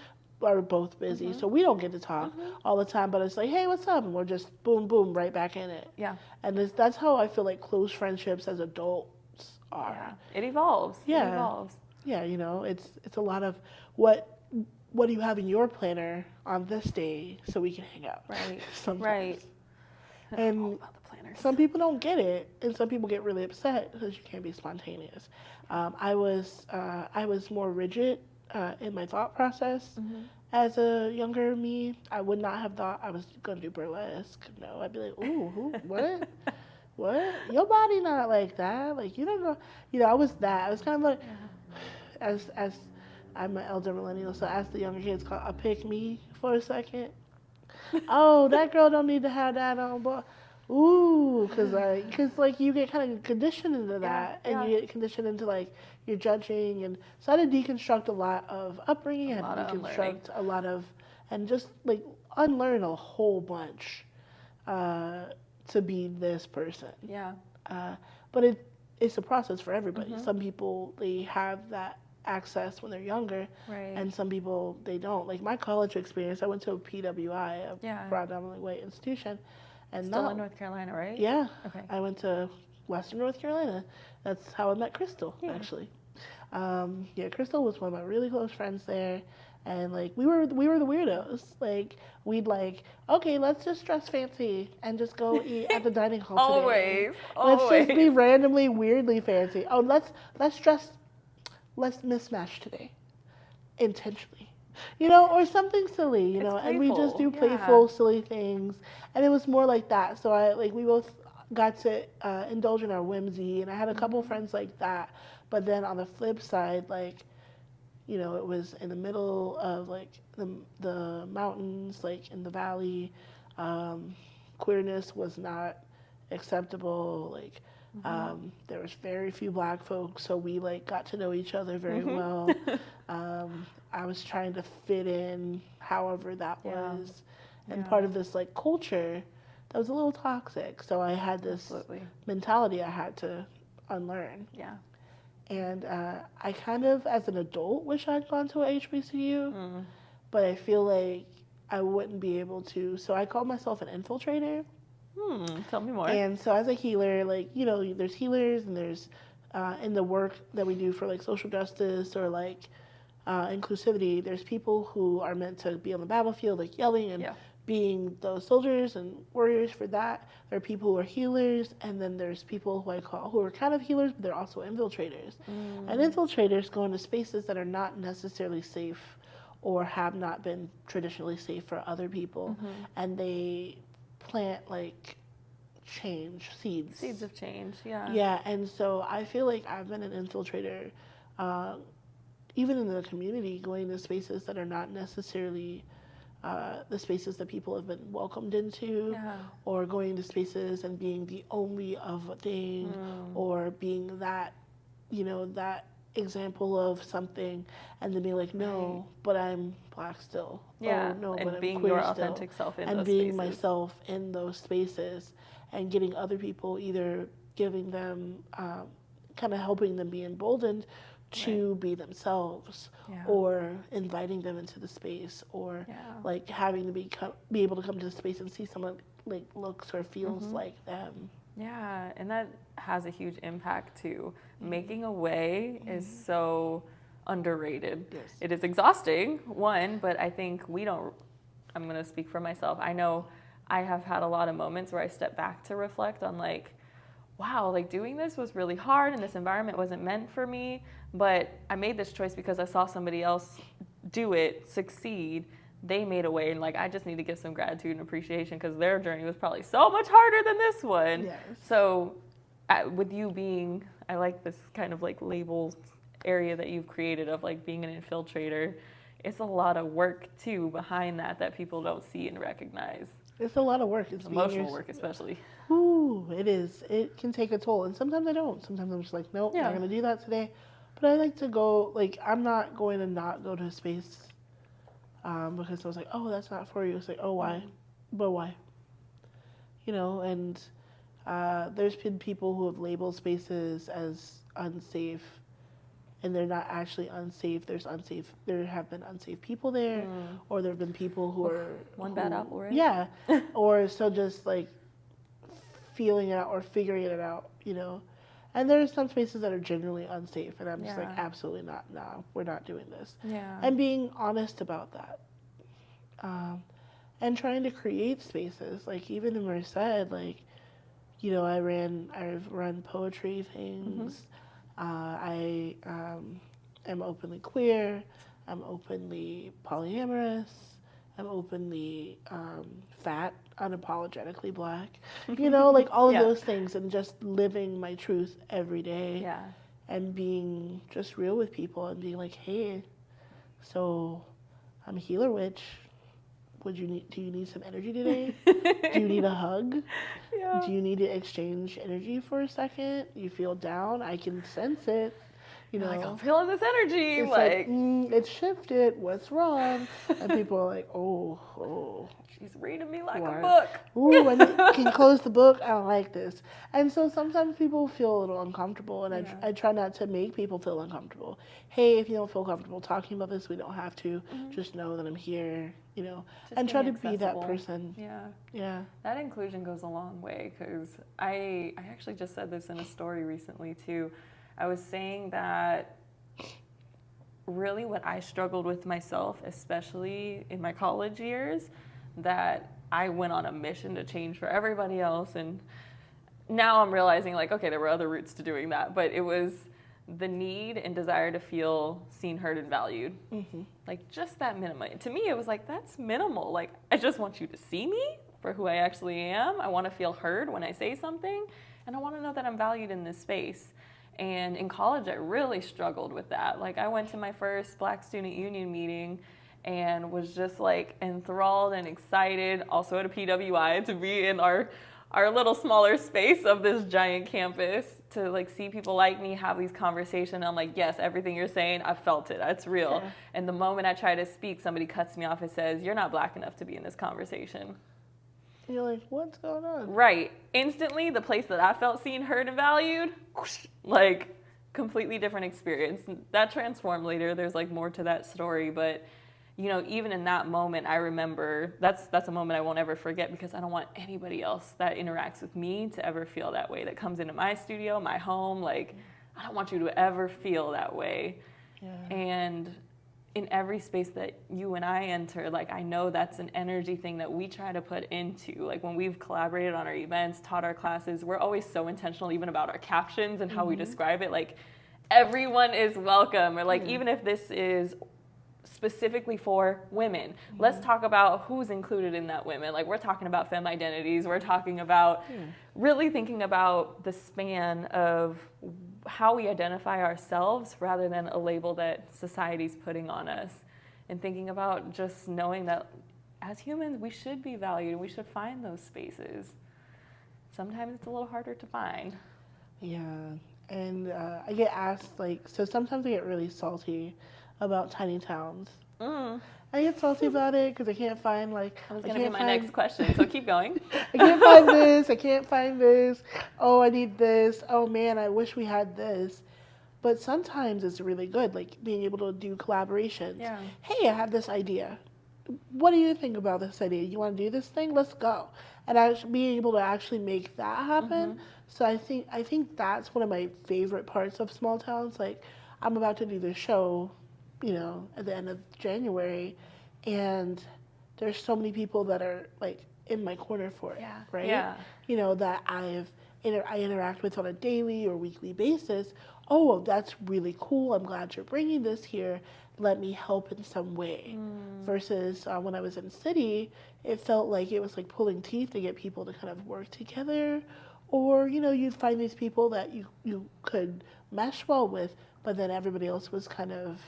are both busy, so we don't get to talk all the time, but it's like, hey, what's up? And we're just boom, boom, right back in it. Yeah. And that's how I feel like close friendships as adults are. Yeah. It evolves. Yeah. It evolves. Yeah, you know, it's a lot of what do you have in your planner on this day so we can hang out. Right. Sometimes. Right. And all about the planners. Some people don't get it, and some people get really upset because you can't be spontaneous. I was more rigid in my thought process. As a younger me, I would not have thought I was going to do burlesque. No, I'd be like, ooh, who, what? What? Your body not like that. Like, you don't know. You know, I was that. I was kind of like, as I'm an elder millennial, so as the younger kids call, I pick me for a second. Oh, that girl don't need to have that on, boy. Ooh, because like you get kind of conditioned into that, and you get conditioned into like you're judging, and so I had to deconstruct a lot of upbringing, I had to deconstruct a lot of, and just like unlearn a whole bunch to be this person. Yeah. But it's a process for everybody. Some people, they have that access when they're younger, and some people they don't. Like my college experience, I went to a PWI, a predominantly white institution. And still in North Carolina, right? Yeah. Okay. I went to Western North Carolina. That's how I met Crystal, actually. Crystal was one of my really close friends there, and like we were the weirdos. Like we'd like, okay, let's just dress fancy and just go eat at the dining hall today. Let's just be randomly weirdly fancy. Oh, let's mismatch today, intentionally. You know, or something silly, you know, and we just do playful, silly things, and it was more like that. So we both got to indulge in our whimsy, and I had a couple friends like that. But then on the flip side, like, you know, it was in the middle of like the mountains, like in the valley. Queerness was not acceptable. Like, there was very few black folks, so we like got to know each other very well. I was trying to fit in, however that was, and part of this like culture that was a little toxic. So I had this mentality I had to unlearn. Yeah. And I kind of, as an adult, wish I'd gone to a HBCU, but I feel like I wouldn't be able to. So I call myself an infiltrator. Tell me more. And so as a healer, like, you know, there's healers and there's in the work that we do for like social justice or like inclusivity, there's people who are meant to be on the battlefield, like yelling and being those soldiers and warriors for that. There are people who are healers, and then there's people who I call who are kind of healers, but they're also infiltrators. And infiltrators go into spaces that are not necessarily safe or have not been traditionally safe for other people, and they plant like change seeds of change. And so I feel like I've been an infiltrator even in the community, going to spaces that are not necessarily the spaces that people have been welcomed into, or going to spaces and being the only of a thing, or being that, that example of something, and then being like, no, but I'm Black still. Yeah, no, and but I'm being queer your still. authentic self in and those being spaces. myself in those spaces, and getting other people, either giving them, kind of helping them be emboldened to be themselves, or inviting them into the space, or like having to be able to come to the space and see someone like looks or feels like them. Yeah, and that has a huge impact too. Making a way is so underrated. Yes. It is exhausting, one, but I think I'm going to speak for myself. I know I have had a lot of moments where I step back to reflect on like, wow, like doing this was really hard and this environment wasn't meant for me, but I made this choice because I saw somebody else do it, succeed. They made a way, and like I just need to give some gratitude and appreciation because their journey was probably so much harder than this one. Yes. So with you being, I like this kind of like label area that you've created of like being an infiltrator. It's a lot of work too behind that people don't see and recognize. It's a lot of work. It's emotional work especially. Ooh, it is. It can take a toll, and sometimes I don't. Sometimes I'm just like, nope, not gonna do that today. But I like to go. Like, I'm not going to not go to a space because I was like, oh, that's not for you. It's like, oh, why? But why? And there's been people who have labeled spaces as unsafe, and they're not actually unsafe. There have been unsafe people there, or there have been people who are bad apple, right? Yeah, or so just like feeling it out or figuring it out, And there are some spaces that are genuinely unsafe, and I'm just like, absolutely not. No, we're not doing this. Yeah. And being honest about that, and trying to create spaces, like even in Merced, like, I've run poetry things. I am openly queer. I'm openly polyamorous. I'm openly fat, unapologetically Black. Like all of those things, and just living my truth every day. Yeah. And being just real with people and being like, hey, so I'm a healer witch. Do you need some energy today? Do you need a hug? Yeah. Do you need to exchange energy for a second? You feel down? I can sense it. Like, I'm feeling this energy. It's like it shifted. What's wrong? And people are like, oh. She's reading me like a book. Ooh, can you close the book? I don't like this. And so sometimes people feel a little uncomfortable, and I try not to make people feel uncomfortable. Hey, if you don't feel comfortable talking about this, we don't have to. Just know that I'm here, and try to be that person. Yeah. That inclusion goes a long way, because I actually just said this in a story recently too. I was saying that really what I struggled with myself, especially in my college years, that I went on a mission to change for everybody else. And now I'm realizing, like, okay, there were other routes to doing that, but it was the need and desire to feel seen, heard, and valued. Like, just that minimum. To me, it was like, that's minimal. Like, I just want you to see me for who I actually am. I want to feel heard when I say something, and I want to know that I'm valued in this space. And in college, I really struggled with that. Like, I went to my first Black Student Union meeting and was just like enthralled and excited, also at a PWI, to be in our little smaller space of this giant campus, to like see people like me have these conversations. I'm like, yes, everything you're saying, I felt it. It's real. Yeah. And the moment I try to speak, somebody cuts me off and says, you're not Black enough to be in this conversation. You're like, what's going on? Right. Instantly, the place that I felt seen, heard, and valued, like, completely different experience. That transformed later. There's like more to that story, but even in that moment, I remember that's a moment I won't ever forget, because I don't want anybody else that interacts with me to ever feel that way, that comes into my studio, my home. Like, I don't want you to ever feel that way. Yeah. And in every space that you and I enter, like, I know that's an energy thing that we try to put into. Like, when we've collaborated on our events, taught our classes, we're always so intentional even about our captions and how we describe it. Like, everyone is welcome. Or like, even if this is specifically for women, let's talk about who's included in that women. Like, we're talking about femme identities. We're talking about really thinking about the span of how we identify ourselves rather than a label that society's putting on us, and thinking about just knowing that as humans we should be valued and we should find those spaces. Sometimes it's a little harder to find. Yeah, and I get asked, like, so sometimes I get really salty about tiny towns. I get salty about it because I can't find, like, That was going to be my next question, so keep going. I can't find this, I can't find this, oh, I need this, oh man, I wish we had this. But sometimes it's really good, like being able to do collaborations. Yeah. Hey, I have this idea. What do you think about this idea? You want to do this thing? Let's go. And being able to actually make that happen. So I think that's one of my favorite parts of small towns. Like, I'm about to do this show, you know, at the end of January, and there's so many people that are like in my corner for it, right? Yeah. You know, that I interact with on a daily or weekly basis. Oh, that's really cool. I'm glad you're bringing this here. Let me help in some way. Versus when I was in city, it felt like it was like pulling teeth to get people to kind of work together. Or, you know, you'd find these people that you could mesh well with, but then everybody else was kind of,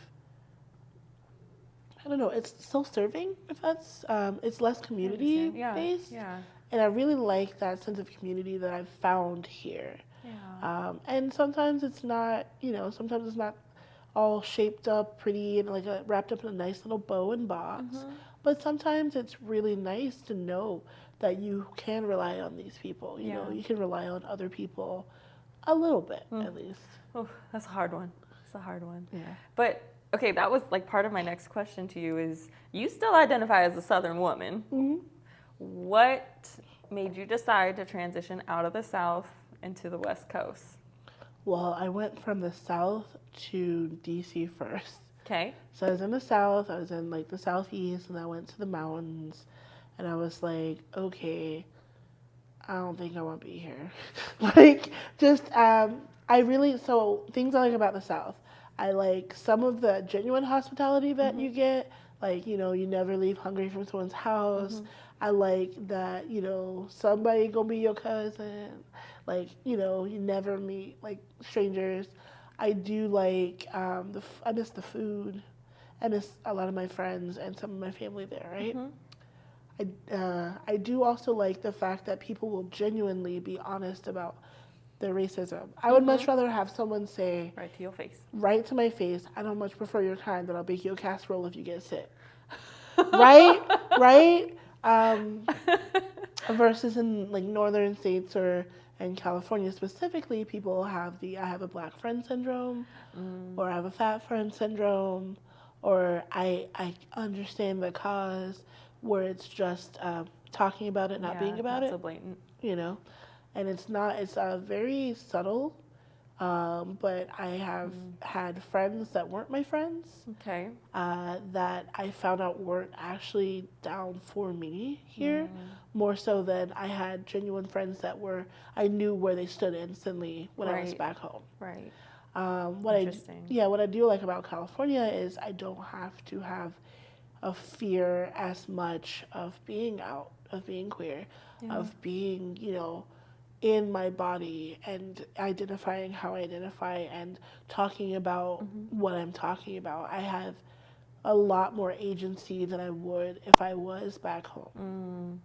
I don't know, it's self-serving, if that's, it's less community-based. Yeah. And I really like that sense of community that I've found here. And sometimes it's not, you know, sometimes it's not all shaped up pretty and like wrapped up in a nice little bow and box. But sometimes it's really nice to know that you can rely on these people. You know, you can rely on other people a little bit, at least. Oh, that's a hard one. It's a hard one. Yeah. But okay, that was like part of my next question to you is, you still identify as a Southern woman. What made you decide to transition out of the South into the West Coast? Well, I went from the South to DC first. Okay. So I was in the South, I was in like the Southeast, and I went to the mountains, and I was like, okay, I don't think I want to be here. Like, just, so things I like about the South. I like some of the genuine hospitality that you get, like, you know, you never leave hungry from someone's house. I like that, you know, somebody gonna be your cousin. Like, you know, you never meet, like, strangers. I do like, I miss the food. I miss a lot of my friends and some of my family there, right? I do also like the fact that people will genuinely be honest about their racism. I would much rather have someone say, Right to your face. Right to my face, I don't much prefer your kind, but I'll bake you a casserole if you get sick. Right? Versus in like northern states or in California specifically, people have I have a black friend syndrome, or I have a fat friend syndrome, or I understand the cause, where it's just talking about it, not being about it. So blatant. You know, and it's very subtle. But I have had friends that weren't my friends. Okay. That I found out weren't actually down for me here, more so than I had genuine friends that I knew where they stood instantly when I was back home. Right. Interesting. What I do like about California is I don't have to have a fear as much of being out, of being queer, of being, you know, in my body and identifying how I identify and talking about what I'm talking about. I have a lot more agency than I would if I was back home.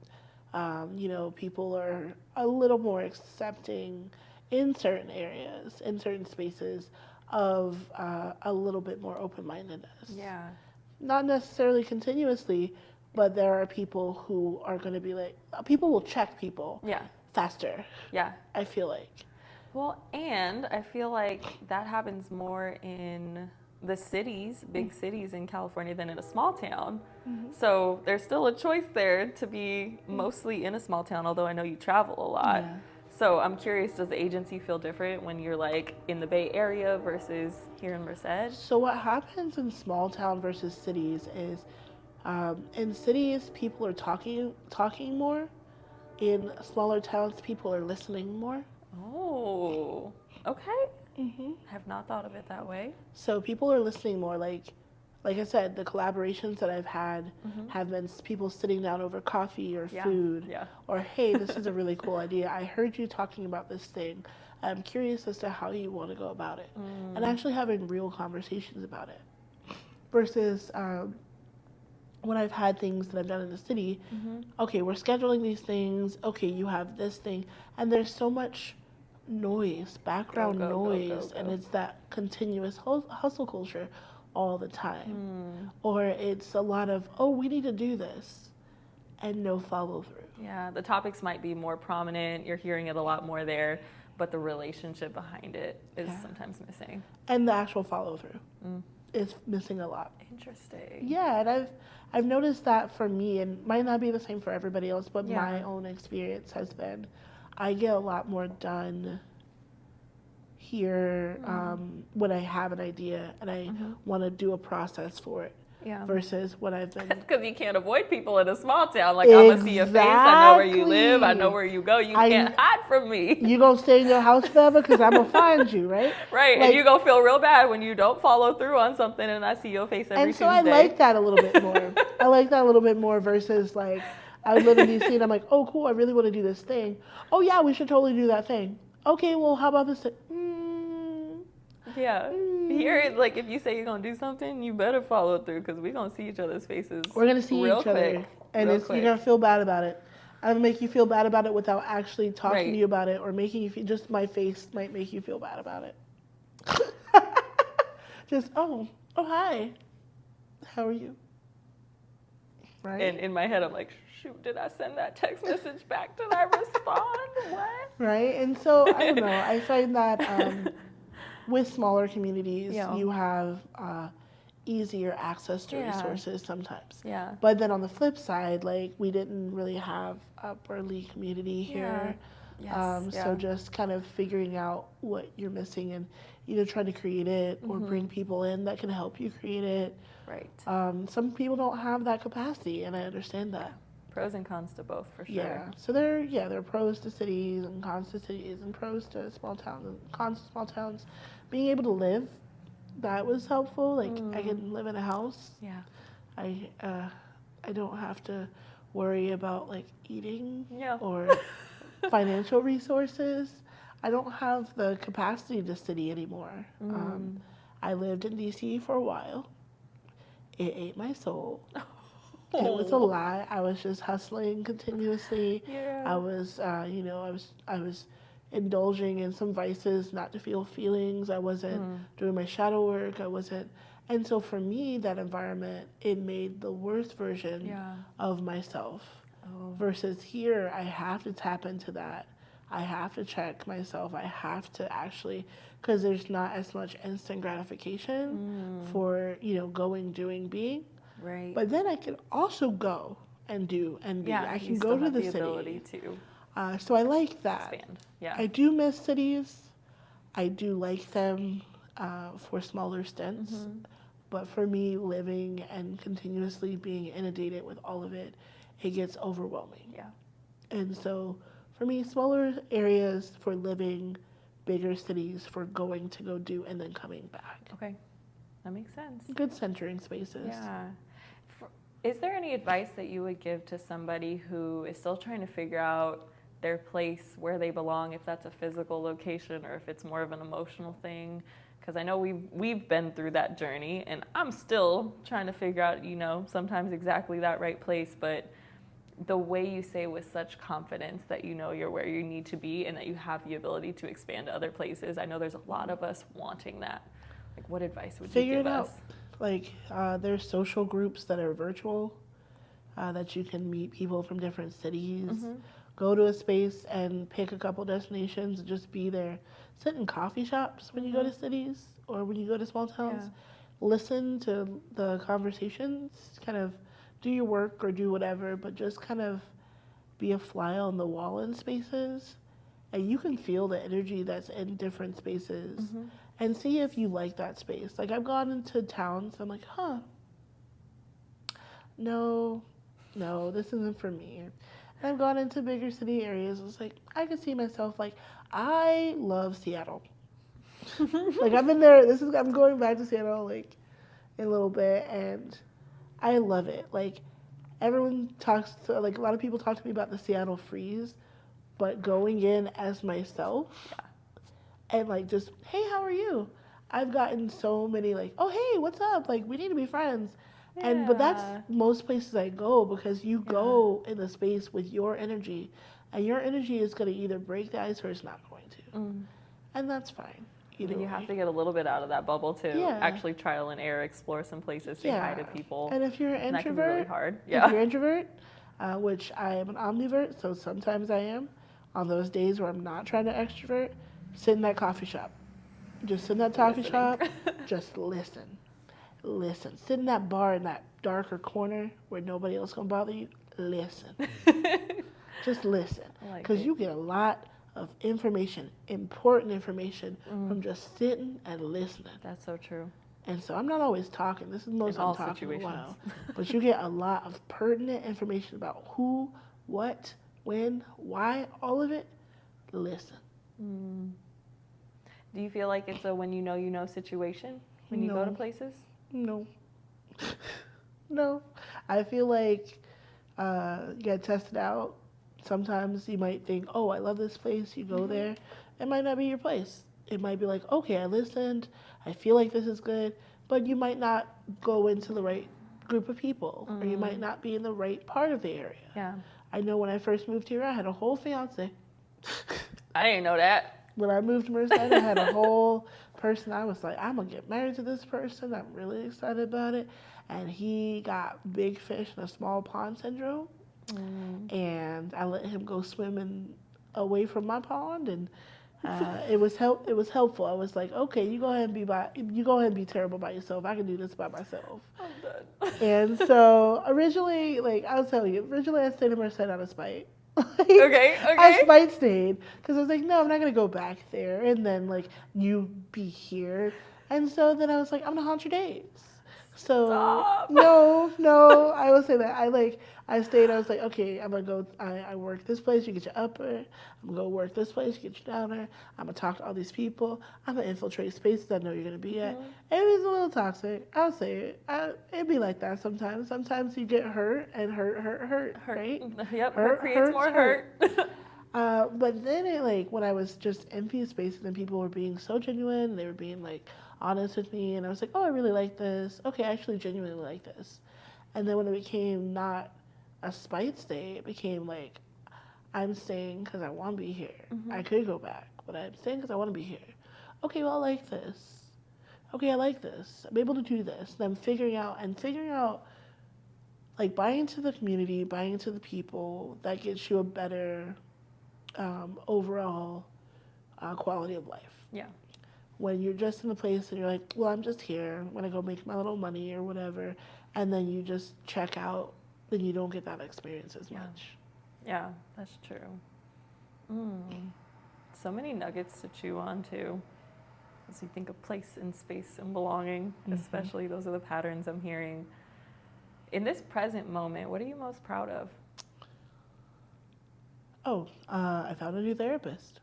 You know, people are a little more accepting in certain areas, in certain spaces, of a little bit more open-mindedness. Yeah. Not necessarily continuously, but there are people who are going to be like, people will check people. Faster. I feel like. Well, and I feel like that happens more in the cities, big cities in California, than in a small town. So there's still a choice there to be mostly in a small town, although I know you travel a lot. So I'm curious, does the agency feel different when you're like in the Bay Area versus here in Merced? So what happens in small town versus cities is, in cities people are talking more. In smaller towns, people are listening more. Oh, okay. I have not thought of it that way. So people are listening more. Like like I said, the collaborations that I've had have been people sitting down over coffee or food, or hey, this is a really cool idea. I heard you talking about this thing. I'm curious as to how you want to go about it, and actually having real conversations about it. Versus when I've had things that I've done in the city, okay, we're scheduling these things. Okay, you have this thing, and there's so much noise, background noise, and it's that continuous hustle culture all the time. Or it's a lot of, oh, we need to do this, and no follow through. Yeah, the topics might be more prominent, you're hearing it a lot more there, but the relationship behind it is sometimes missing. And the actual follow through is missing a lot. Interesting. Yeah, and I've noticed that for me, and might not be the same for everybody else, but my own experience has been I get a lot more done here when I have an idea and I want to do a process for it. Versus what I've been. That's because you can't avoid people in a small town. Like, I'm going to see your face. I know where you live. I know where you go. You can't hide from me. You going to stay in your house forever because I'm going to find you, right? Right. Like, and you're going to feel real bad when you don't follow through on something and I see your face every Tuesday. And so I like that a little bit more. I like that a little bit more versus like, I would live in DC and I'm like, oh, cool, I really want to do this thing. Oh, yeah, we should totally do that thing. Okay, well, how about this thing? Yeah. Here, like, if you say you're going to do something, you better follow through because we're going to see each other's faces. We're going to see each other. And you're going to feel bad about it. I'm going to make you feel bad about it without actually talking to you about it or making you feel, just my face might make you feel bad about it. Just, oh, hi. How are you? Right? And in my head, I'm like, shoot, did I send that text message back? Did I respond? What? Right? And so, I don't know. I find that with smaller communities, you have easier access to resources sometimes. Yeah. But then on the flip side, like, we didn't really have a Burly community here. So just kind of figuring out what you're missing and either trying to create it or bring people in that can help you create it. Right. Some people don't have that capacity, and I understand that. Pros and cons to both, for sure. Yeah. So there are pros to cities and cons to cities and pros to small towns and cons to small towns. Being able to live, that was helpful. Like, I can live in a house. Yeah. I don't have to worry about, like, eating or financial resources. I don't have the capacity to city anymore. I lived in DC for a while. It ate my soul. It was a lie. I was just hustling continuously. I was, I was indulging in some vices not to feel feelings. I wasn't doing my shadow work. I wasn't. And so for me, that environment, it made the worst version of myself. Versus here, I have to tap into that. I have to check myself. I have to actually, because there's not as much instant gratification for, going, doing, being. Right. But then I can also go and do and be. I can go to the city. Ability to so I like that. expand. Yeah. I do miss cities. I do like them for smaller stints. But for me, living and continuously being inundated with all of it, it gets overwhelming. Yeah. And so for me, smaller areas for living, bigger cities for going to go do and then coming back. Okay. That makes sense. Good centering spaces. Yeah. Is there any advice that you would give to somebody who is still trying to figure out their place, where they belong, if that's a physical location or if it's more of an emotional thing? Because I know we've been through that journey, and I'm still trying to figure out, sometimes exactly that right place, but the way you say with such confidence that you're where you need to be and that you have the ability to expand to other places. I know there's a lot of us wanting that. Like, what advice would you give us? Like, there's social groups that are virtual, that you can meet people from different cities. Go to a space and pick a couple destinations and just be there. Sit in coffee shops when you go to cities or when you go to small towns. Listen to the conversations, kind of do your work or do whatever, but just kind of be a fly on the wall in spaces. And you can feel the energy that's in different spaces. And see if you like that space. Like, I've gone into towns, I'm like, no, this isn't for me. And I've gone into bigger city areas, it's like, I could see myself, like, I love Seattle. Like, I've been there, I'm going back to Seattle, like, in a little bit, and I love it. Like, everyone talks to, like, a lot of people talk to me about the Seattle freeze, but going in as myself and, like, just, hey, how are you? I've gotten so many, like, oh, hey, what's up? Like, we need to be friends. But that's most places I go, because you go in the space with your energy, and your energy is going to either break the ice or it's not going to. And that's fine. You have to get a little bit out of that bubble to actually trial and error, explore some places, say hi to people. And if you're an introvert, that can be really hard. If you're an introvert, which I am an ambivert, so sometimes I am, on those days where I'm not trying to extrovert, sit in that coffee shop. Just sit in that coffee shop, just listen. Listen. Sit in that bar in that darker corner where nobody else gonna bother you. Listen. Just listen. Because you get a lot of information, important information, from just sitting and listening. That's so true. And so I'm not always talking. This is most I'm talking a while. But you get a lot of pertinent information about who, what, when, why, all of it. Listen. Do you feel like it's a when you know situation when you go to places? No. No. I feel like you get tested out. Sometimes you might think, oh, I love this place. You go there. It might not be your place. It might be like, okay, I listened. I feel like this is good. But you might not go into the right group of people. Or you might not be in the right part of the area. Yeah. I know when I first moved here, I had a whole fiance. I didn't know that. When I moved to Merced, I had a whole person. I was like, I'm going to get married to this person. I'm really excited about it. And he got big fish in a small pond syndrome. And I let him go swimming away from my pond, and it was helpful. I was like, okay, you go ahead and be terrible by yourself. I can do this by myself. I'm done. And so originally, I'll tell you, I stayed in Merced out of spite. Okay. I spite stayed because I was like, no, I'm not gonna go back there, and then you be here. And so then I was like, I'm gonna haunt your days. So Stop. No, I will say that I stayed. I was like, okay, I'm gonna go. I work this place, you get your upper. I'm gonna go work this place, you get your downer. I'm gonna talk to all these people. I'm gonna infiltrate spaces I know you're gonna be at. It was a little toxic. I'll say it. It'd be like that sometimes. Sometimes you get hurt, and hurt, right? Yep. Hurt creates more hurt. But then when I was just in these spaces and people were being so genuine, they were being honest with me, and I was like, oh, I really like this. Okay, I actually genuinely like this. And then when it became not a spite stay, it became I'm staying because I want to be here. I could go back, but I'm staying because I want to be here. Okay, well, I like this. Okay, I like this. I'm able to do this. And I'm figuring out, buying into the community, buying into the people, that gets you a better overall quality of life. Yeah. When you're just in a place and you're like, well, I'm just here, I'm gonna go make my little money or whatever, and then you just check out, then you don't get that experience as much. Yeah, that's true. So many nuggets to chew on too. As you think of place and space and belonging, especially those are the patterns I'm hearing. In this present moment, what are you most proud of? Oh, I found a new therapist.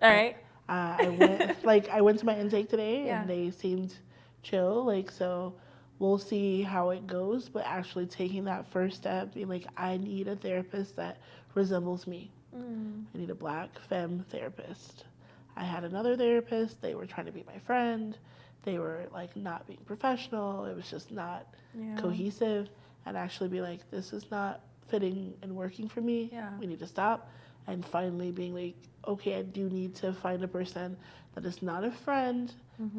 All right. I went to my intake today, and they seemed chill. So we'll see how it goes. But actually taking that first step, being I need a therapist that resembles me. I need a Black femme therapist. I had another therapist. They were trying to be my friend. They were not being professional. It was just not cohesive. And actually be this is not fitting and working for me. We need to stop. And finally being okay, I do need to find a person that is not a friend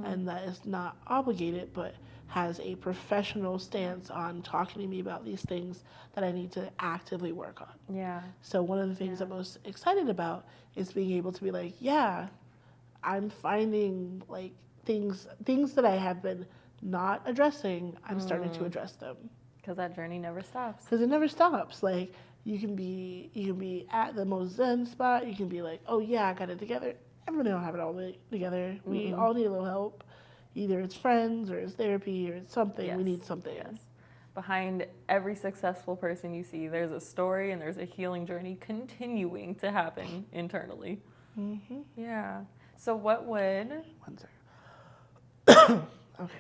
and that is not obligated, but has a professional stance on talking to me about these things that I need to actively work on. Yeah. So one of the things I'm most excited about is being able to be I'm finding things that I have been not addressing, I'm starting to address them. Because that journey never stops. Because it never stops. You can be at the most zen spot. You can be oh yeah, I got it together. Everybody don't have it all together. We all need a little help. Either it's friends or it's therapy or it's something. Yes. We need something. Yes. Behind every successful person you see, there's a story and there's a healing journey continuing to happen internally. Yeah. So what would... One second. Okay.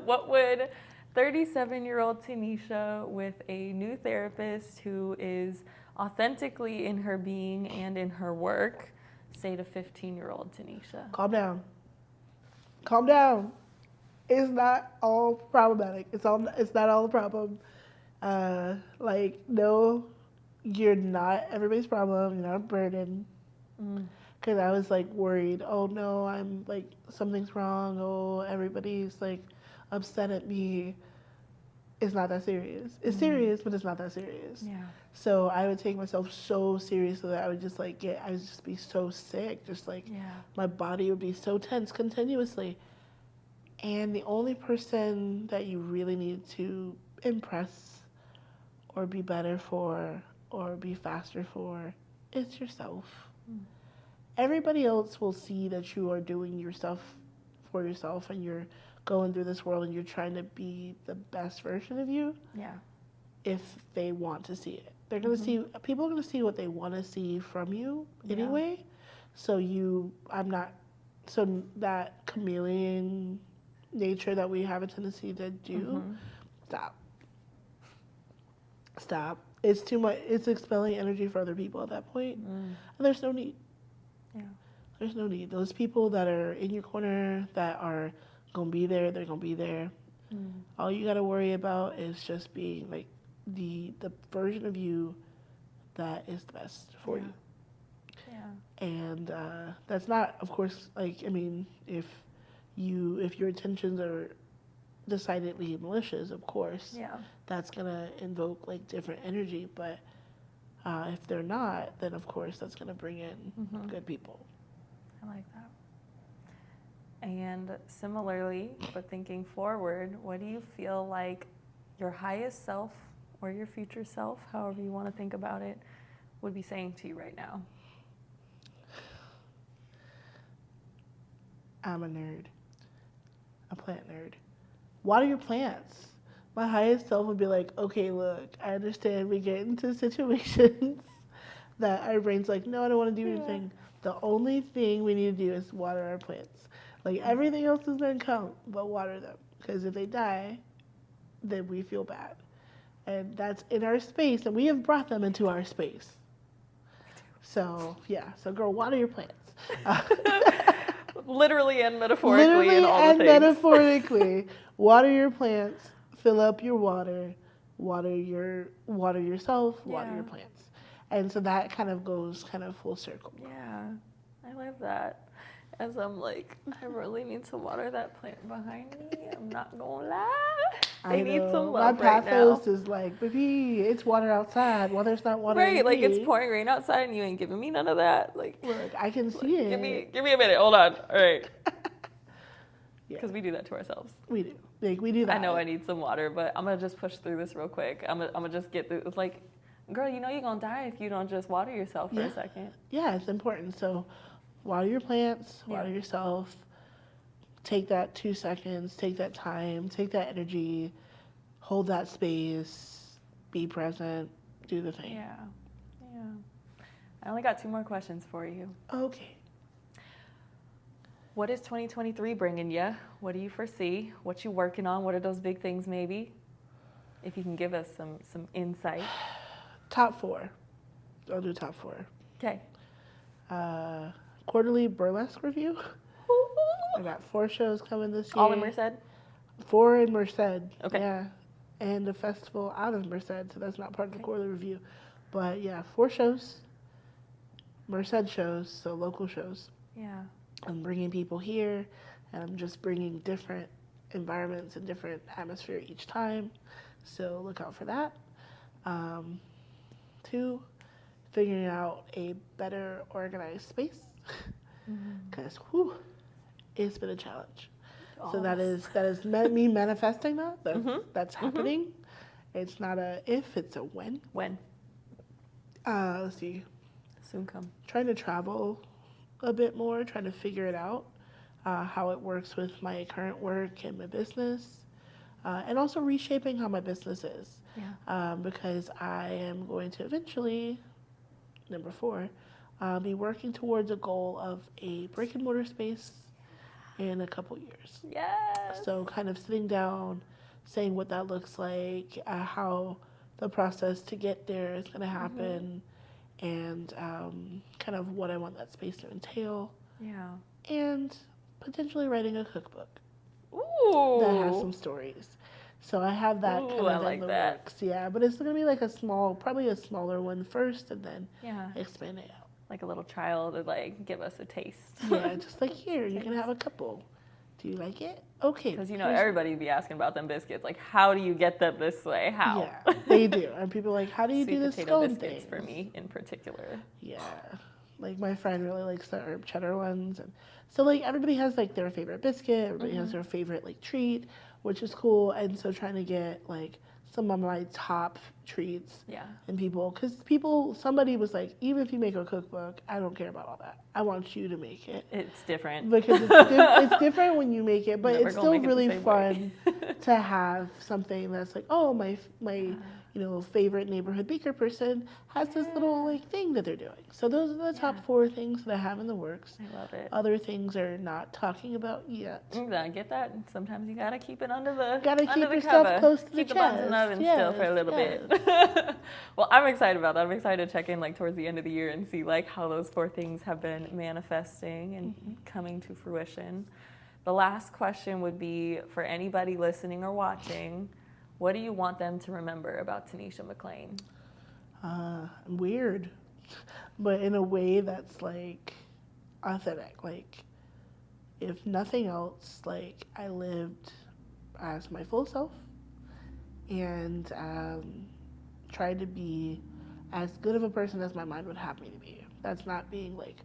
What would 37-year-old Tanisha with a new therapist who is authentically in her being and in her work say to 15-year-old Tanisha? Calm down. Calm down. It's not all problematic. It's not all a problem. No, you're not everybody's problem. You're not a burden. Because I was like worried. Oh no, I'm like something's wrong. Oh, everybody's like upset at me. It's not that serious. It's serious, but it's not that serious. Yeah. So I would take myself so seriously that I would just be so sick. Just like my body would be so tense continuously. And the only person that you really need to impress or be better for or be faster for is yourself. Everybody else will see that you are doing your stuff for yourself and you're going through this world and you're trying to be the best version of you. Yeah. If they want to see it. They're going to see, people are going to see what they want to see from you anyway. So that chameleon nature that we have a tendency to do, stop. It's too much. It's expelling energy for other people at that point. And there's no need. Yeah. There's no need. Those people that are in your corner that are going to be there, they're going to be there. All you got to worry about is just being like the version of you that is the best for you. Yeah. And that's not, of course, like, I mean, if your intentions are decidedly malicious, of course, that's going to invoke like different energy. But if they're not, then of course that's going to bring in good people. I like that. And similarly, but thinking forward, what do you feel like your highest self or your future self, however you want to think about it, would be saying to you right now? I'm a nerd. A plant nerd. Water your plants. My highest self would be like, okay, look, I understand we get into situations that our brain's like, no, I don't want to do anything. The only thing we need to do is water our plants. Like, everything else is going to come, but water them. Because if they die, then we feel bad. And that's in our space, and we have brought them into our space. So, so girl, water your plants. Literally and metaphorically and all the things. Metaphorically. Water your plants, fill up your water, water yourself, water your plants. And so that kind of goes full circle. Yeah, I love that. As I'm like, I really need to water that plant behind me. I'm not gonna lie. They need some love right now. My pathos is like, baby, it's water outside. Water's not water. Right, like it's pouring rain outside and you ain't giving me none of that. Like, look, I can see it. Give me a minute. Hold on. All right. Because we do that to ourselves. We do. Like, we do that. I know I need some water, but I'm gonna just push through this real quick. I'm gonna just get through. It's like, girl, you know you're gonna die if you don't just water yourself for a second. Yeah, it's important. So water your plants, water yourself. Take that 2 seconds, take that time, take that energy, hold that space, be present, do the thing. Yeah. I only got 2 more questions for you. Okay. What is 2023 bringing you? What do you foresee? What you working on? What are those big things maybe? If you can give us some insight. Top 4. I'll do top 4. Okay. Quarterly Burlesque review. I got 4 shows coming this year. All in Merced? 4 in Merced. Okay. Yeah. And a festival out of Merced, so that's not part of the quarterly review. But 4 shows. Merced shows, so local shows. Yeah. I'm bringing people here, and I'm just bringing different environments and different atmosphere each time. So look out for that. 2, figuring out a better organized space. Because it's been a challenge. So that is me manifesting that. That's happening. It's not a if, it's a when. When? Let's see. Soon come. Trying to travel a bit more, trying to figure it out, how it works with my current work and my business, and also reshaping how my business is. Because I am going to eventually, number 4, be working towards a goal of a brick and mortar space in a couple years. Yes. So kind of sitting down, saying what that looks like, how the process to get there is going to happen, and kind of what I want that space to entail. Yeah. And potentially writing a cookbook. Ooh. That has some stories. So I have that kind of in the works. Yeah, but it's going to be like probably a smaller one first, and then expand it out. Like a little trial to like give us a taste. Yeah, just like here, you can have a couple. Do you like it? Okay. Because everybody be asking about them biscuits. Like, how do you get them this way? How? Yeah, they do. And people are like, how do you do this scone thing? For me in particular. Yeah. Like my friend really likes the herb cheddar ones, and so like everybody has like their favorite biscuit, everybody has their favorite like treat, which is cool. And so trying to get like some of my top treats, and somebody was like, even if you make a cookbook, I don't care about all that. I want you to make it. It's different because it's different when you make it, but it's still really fun to have something that's like, oh, my favorite neighborhood baker person has this little like thing that they're doing. So those are the top 4 things that I have in the works. I love it. Other things are not talking about yet. I get that. Sometimes you gotta keep it under the keep your cover. Stuff close to keep the buns in the oven still for a little bit. Well, I'm excited about that. I'm excited to check in like towards the end of the year and see like how those 4 things have been manifesting and coming to fruition. The last question would be for anybody listening or watching. What do you want them to remember about Tanisha McClain? Weird, but in a way that's like authentic. Like, if nothing else, like I lived as my full self and tried to be as good of a person as my mind would have me to be. That's not being like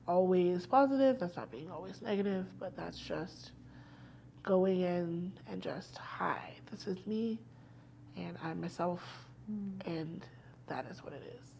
always positive. That's not being always negative, but that's just going in and just, hi, this is me, and I'm myself, and that is what it is.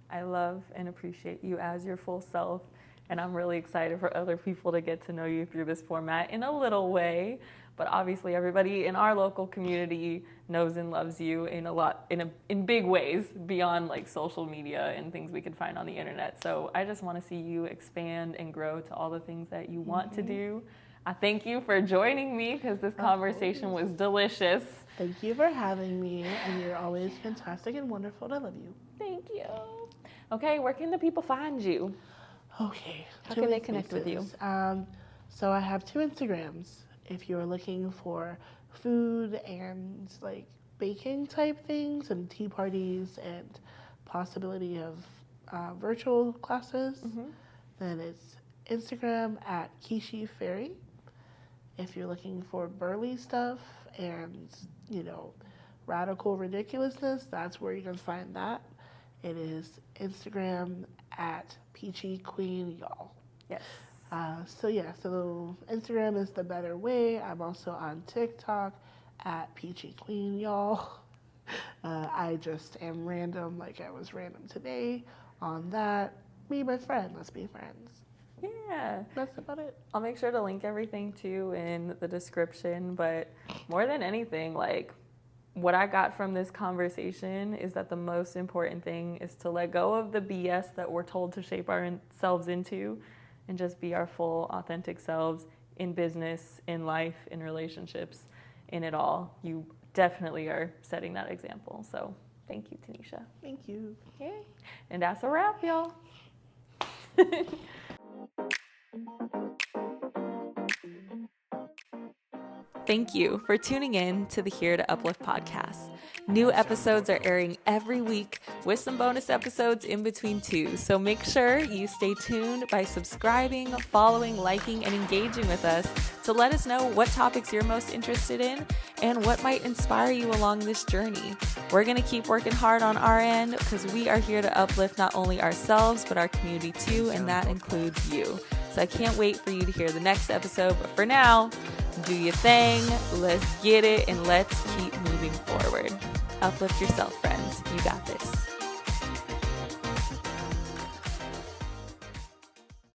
I love and appreciate you as your full self, and I'm really excited for other people to get to know you through this format in a little way, but obviously everybody in our local community knows and loves you in big ways beyond like social media and things we can find on the internet. So I just want to see you expand and grow to all the things that you want to do. I thank you for joining me because this conversation was delicious. Thank you for having me, and you're always fantastic and wonderful, and I love you. Thank you. Okay, where can the people find you? Okay. How can they connect with you? So I have 2 Instagrams. If you're looking for food and like baking type things and tea parties and possibility of virtual classes, then it's Instagram at Peachy Fairy. If you're looking for Burly stuff and, radical ridiculousness, that's where you can find that. It is Instagram at Peachy Queen, y'all. Yes. So Instagram is the better way. I'm also on TikTok at Peachy Queen, y'all. I just am random, like I was random today on that. Be my friend. Let's be friends. Yeah. That's about it. I'll make sure to link everything too in the description, but more than anything, like what I got from this conversation is that the most important thing is to let go of the BS that we're told to shape ourselves into and just be our full authentic selves in business, in life, in relationships, in it all. You definitely are setting that example. So thank you, Tanisha. Thank you. Okay. And that's a wrap, y'all. Thank you for tuning in to the Here to Uplift podcast. New episodes are airing every week with some bonus episodes in between too. So make sure you stay tuned by subscribing, following, liking, and engaging with us to let us know what topics you're most interested in and what might inspire you along this journey. We're going to keep working hard on our end because we are here to uplift not only ourselves, but our community too, and that includes you. So I can't wait for you to hear the next episode. But for now, do your thing, let's get it, and let's keep moving forward. Uplift yourself, friends. You got this.